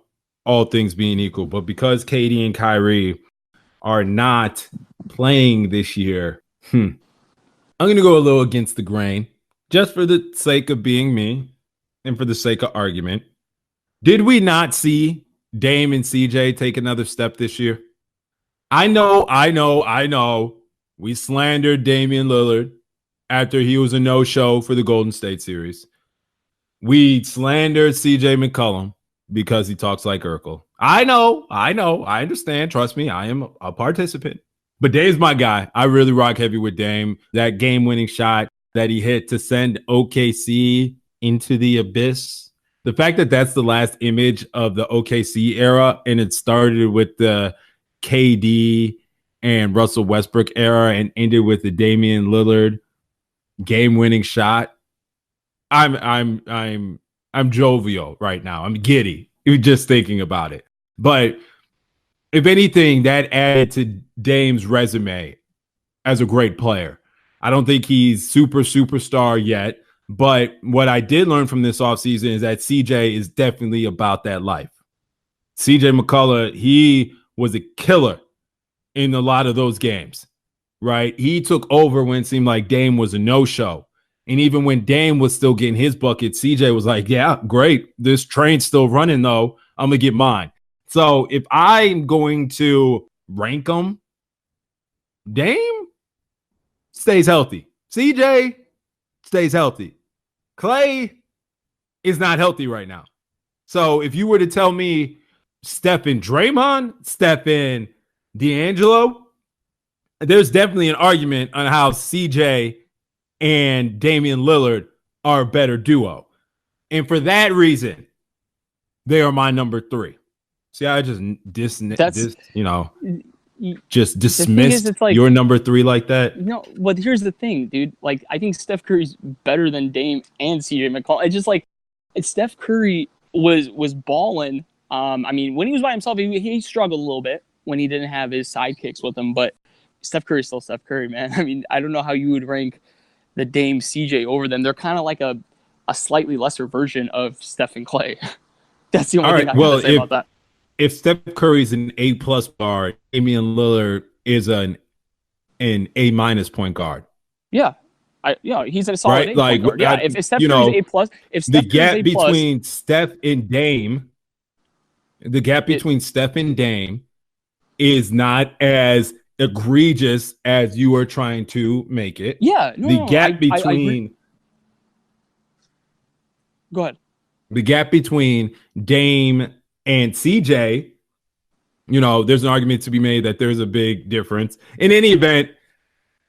all things being equal. But because KD and Kyrie are not playing this year, I'm going to go a little against the grain just for the sake of being me and for the sake of argument. Did we not see Dame and CJ take another step this year? I know. We slandered Damian Lillard after he was a no-show for the Golden State series. We slandered CJ McCollum because he talks like Urkel. I know. I understand. Trust me, I am a participant. But Dame's my guy. I really rock heavy with Dame. That game-winning shot that he hit to send OKC into the abyss. The fact that that's the last image of the OKC era and it started with the KD and Russell Westbrook era and ended with the Damian Lillard game-winning shot. I'm jovial right now. I'm giddy just thinking about it. But if anything, that added to Dame's resume as a great player. I don't think he's superstar yet. But what I did learn from this offseason is that CJ is definitely about that life. CJ McCullough, he was a killer in a lot of those games, right? He took over when it seemed like Dame was a no-show. And even when Dame was still getting his bucket, CJ was like, yeah, great. This train's still running, though. I'm going to get mine. So if I'm going to rank them, Dame stays healthy. CJ stays healthy. Clay is not healthy right now. So if you were to tell me Steph and Draymond, Steph and D'Angelo, there's definitely an argument on how CJ and Damian Lillard are a better duo. And for that reason, they are my number 3. See, I just just dismissed it's like, your number 3 like that. No, but here's the thing, dude. Like, I think Steph Curry's better than Dame and CJ McCollum. It's just like, Steph Curry was balling. I mean, when he was by himself, he struggled a little bit when he didn't have his sidekicks with him. But Steph Curry's still Steph Curry, man. I mean, I don't know how you would rank the Dame CJ over them. They're kind of like a slightly lesser version of Steph and Clay. That's the only thing I have to say about that. If Steph Curry's an A+ guard, Damian Lillard is an A- point guard. Yeah. He's a solid right? A point guard. Yeah, if Steph Curry's A+, if Steph the gap between Steph and Dame, is not as egregious as you are trying to make it. Yeah, the gap between go ahead. The gap between Dame and CJ, there's an argument to be made that there's a big difference. In any event,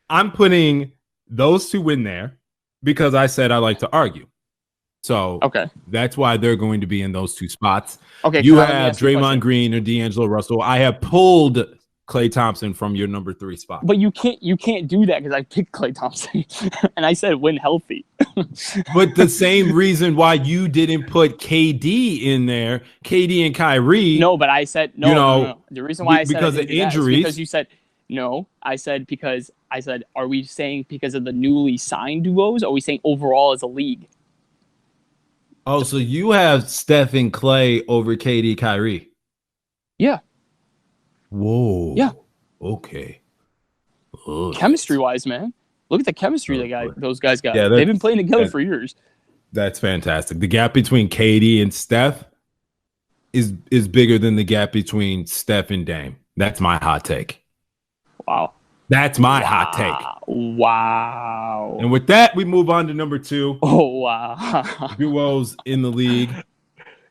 I'm putting those two in there because I said I like to argue. So that's why they're going to be in those 2 spots. Okay, you have Draymond Green or D'Angelo Russell. I have pulled Klay Thompson from your number 3 spot. But you can't do that because I picked Klay Thompson and I said when healthy. But the same reason why you didn't put KD in there, KD and Kyrie. No, but I said no. The reason why I said because of injuries, because you said no. I said are we saying because of the newly signed duos? Or are we saying overall as a league? Oh, so you have Steph and Clay over KD, Kyrie? Yeah. Whoa. Yeah. Okay. Chemistry-wise, man. Look at the chemistry those guys got. Yeah, they've been playing together for years. That's fantastic. The gap between KD and Steph is bigger than the gap between Steph and Dame. That's my hot take. Wow. That's my hot take. Wow. And with that, we move on to number 2. Oh, wow. Duos in the league.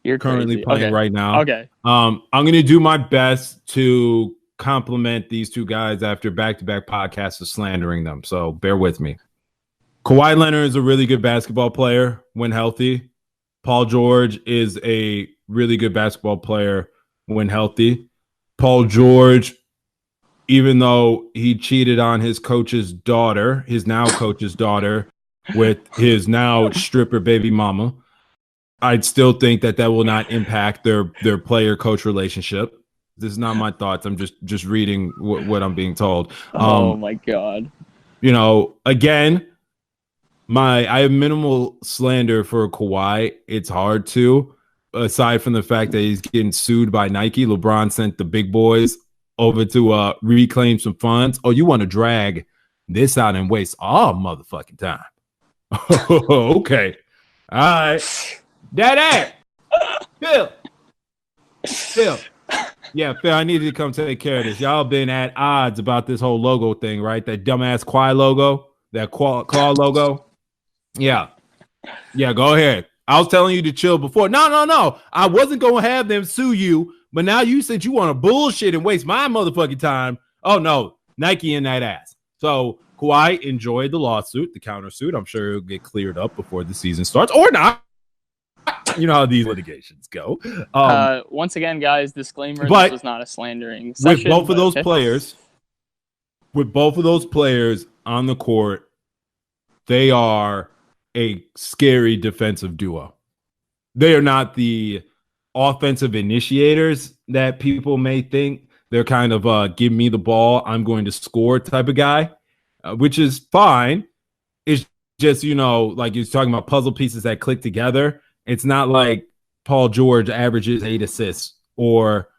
You're currently playing right now. Okay. I'm going to do my best to compliment these 2 guys after back-to-back podcasts of slandering them. So bear with me. Kawhi Leonard is a really good basketball player when healthy. Paul George is a really good basketball player when healthy. Paul George, even though he cheated on his now coach's daughter, with his now stripper baby mama, I'd still think that will not impact their player-coach relationship. This is not my thoughts. I'm just reading what I'm being told. Oh, my God. Again, I have minimal slander for Kawhi. It's hard to, aside from the fact that he's getting sued by Nike. LeBron sent the big boys over to reclaim some funds. Oh, you want to drag this out and waste all motherfucking time. Okay. All right. Daddy. Phil. Yeah, Phil, I needed to come take care of this. Y'all been at odds about this whole logo thing, right? That dumbass Kwai logo, that claw logo. Yeah. Yeah, go ahead. I was telling you to chill before. No. I wasn't going to have them sue you, but now you said you want to bullshit and waste my motherfucking time. Oh, no. Nike in that ass. So Kawhi enjoyed the lawsuit, the countersuit. I'm sure it'll get cleared up before the season starts or not. You know how these litigations go. Once again, guys, disclaimer: this was not a slandering session. With both of those players on the court, they are a scary defensive duo. They are not the offensive initiators that people may think. They're kind of give me the ball, I'm going to score type of guy, which is fine. It's just, like you're talking about puzzle pieces that click together. It's not like Paul George averages 8 assists or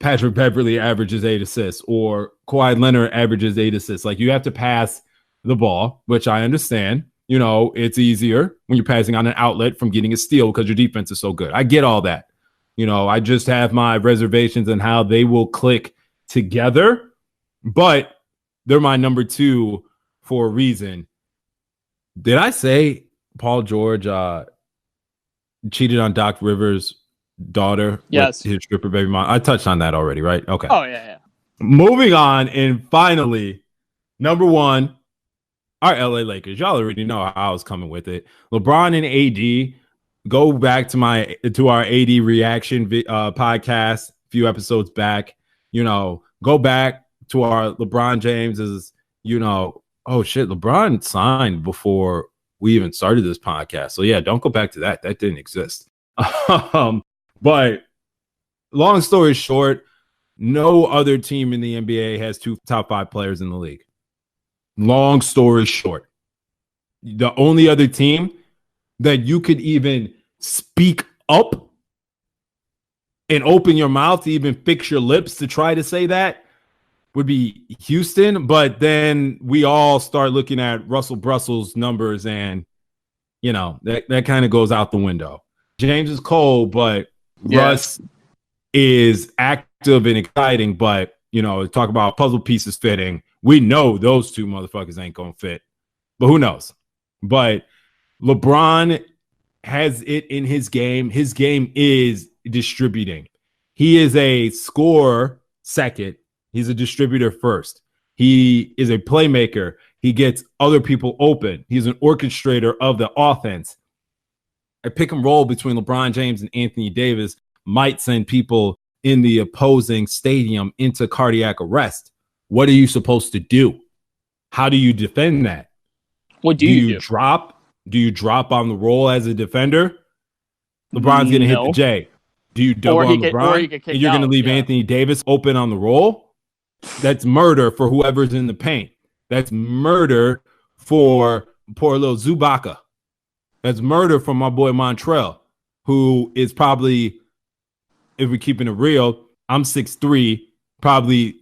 Patrick Beverly averages 8 assists or Kawhi Leonard averages 8 assists. Like, you have to pass the ball, which I understand. It's easier when you're passing on an outlet from getting a steal because your defense is so good. I get all that. I just have my reservations on how they will click together, but they're my number 2 for a reason. Did I say Paul George cheated on Doc Rivers daughter Yes. with his stripper baby mom. I touched on that already, right? Okay. Oh yeah. Moving on, and finally, number one, our LA Lakers. Y'all already know how I was coming with it. LeBron and AD. Go back to our AD reaction podcast a few episodes back. Go back to our LeBron James's. Oh shit, LeBron signed before we even started this podcast. So yeah, don't go back to that. That didn't exist. But long story short, no other team in the NBA has 2 top 5 players in the league. Long story short, the only other team that you could even speak up and open your mouth to even fix your lips to try to say that would be Houston. But then we all start looking at Russell Brussels numbers, and that kind of goes out the window. James is cold, but Russ is active and exciting. But talk about puzzle pieces fitting. We know those 2 motherfuckers ain't gonna fit, but who knows? But LeBron has it in his game. His game is distributing. He is a scorer second. He's a distributor first. He is a playmaker. He gets other people open. He's an orchestrator of the offense. A pick and roll between LeBron James and Anthony Davis might send people in the opposing stadium into cardiac arrest. What are you supposed to do? How do you defend that? What do you do? Do you drop on the roll as a defender? LeBron's going to hit the J. Do you double on LeBron? And you're going to leave Anthony Davis open on the roll? That's murder for whoever's in the paint. That's murder for poor little Zubaka. That's murder for my boy Montrell, who is probably, if we're keeping it real, I'm 6'3", probably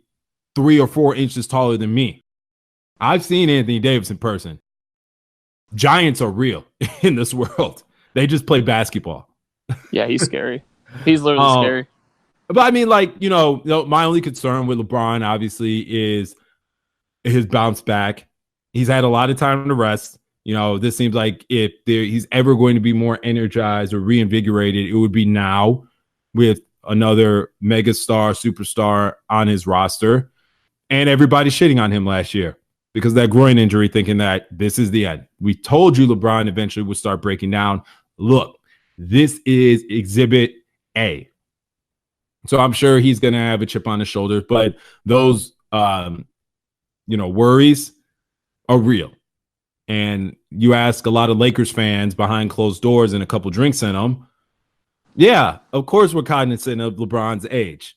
3 or 4 inches taller than me. I've seen Anthony Davis in person. Giants are real in this world. They just play basketball. Yeah, he's scary. He's literally scary. But I mean, my only concern with LeBron, obviously, is his bounce back. He's had a lot of time to rest. This seems like if he's ever going to be more energized or reinvigorated, it would be now with another megastar, superstar on his roster. And everybody shitting on him last year because of that groin injury, thinking that this is the end. We told you LeBron eventually would start breaking down. Look, this is exhibit A. So I'm sure he's going to have a chip on his shoulder, but those, worries are real. And you ask a lot of Lakers fans behind closed doors and a couple drinks in them. Yeah, of course we're cognizant of LeBron's age.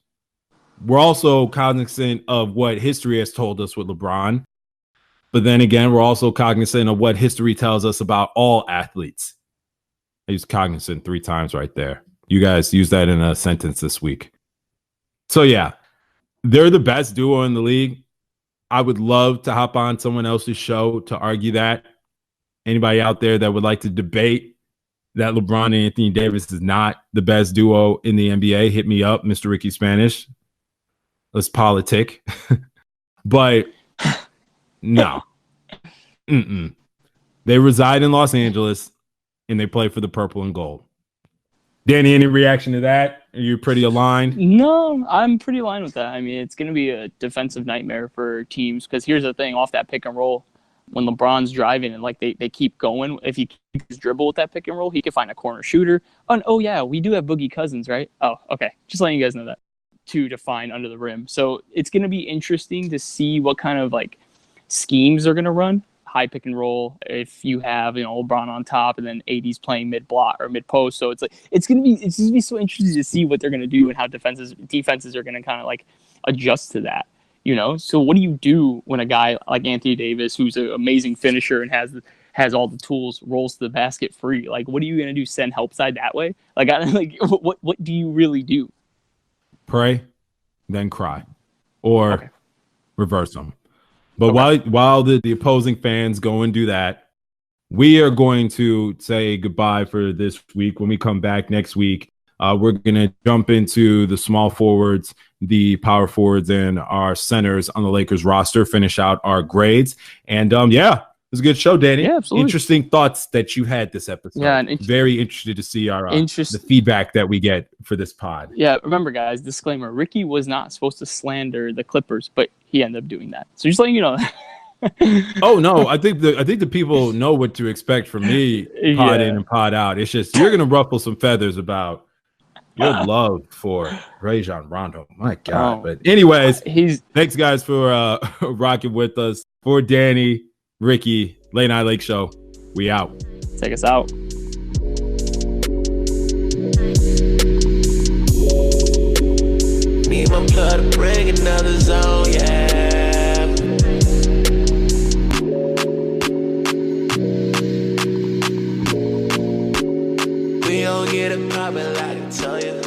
We're also cognizant of what history has told us with LeBron. But then again, we're also cognizant of what history tells us about all athletes. I used cognizant 3 times right there. You guys use that in a sentence this week. So yeah, they're the best duo in the league. I would love to hop on someone else's show to argue that. Anybody out there that would like to debate that LeBron and Anthony Davis is not the best duo in the NBA, hit me up, Mr. Ricky Spanish. Let's politic. But no. They reside in Los Angeles and they play for the purple and gold. Danny, any reaction to that? Are you pretty aligned? No, I'm pretty aligned with that. I mean, it's going to be a defensive nightmare for teams because here's the thing, off that pick and roll, when LeBron's driving and they keep going, if he keeps his dribble with that pick and roll, he can find a corner shooter. Oh yeah, we do have Boogie Cousins, right? Oh, okay. Just letting you guys know that. 2 to find under the rim. So it's going to be interesting to see what kind of schemes they're going to run. High pick and roll if you have LeBron on top and then AD's playing mid block or mid post. So it's gonna be so interesting to see what they're gonna do and how defenses are gonna kind of adjust to that. So what do you do when a guy like Anthony Davis, who's an amazing finisher and has all the tools, rolls to the basket free? What are you gonna do? Send help side that way? What do you really do? Pray, then cry, or reverse them. But while the opposing fans go and do that, we are going to say goodbye for this week. When we come back next week, we're going to jump into the small forwards, the power forwards, and our centers on the Lakers roster, finish out our grades. And, was a good show, Danny. Yeah, absolutely. Interesting thoughts that you had this episode. Yeah, and very interested to see our the feedback that we get for this pod. Yeah, remember, guys, disclaimer: Ricky was not supposed to slander the Clippers, but he ended up doing that. So just letting you know. Oh no, I think the people know what to expect from me, pod in and pod out. It's just you're gonna ruffle some feathers about your love for Rajon Rondo. My God. But anyways, thanks guys for rocking with us. For Danny, Ricky, Late Night Lake Show, we out. Take us out. Need my blood to bring another zone, yeah. We don't get it poppin' like I tell you.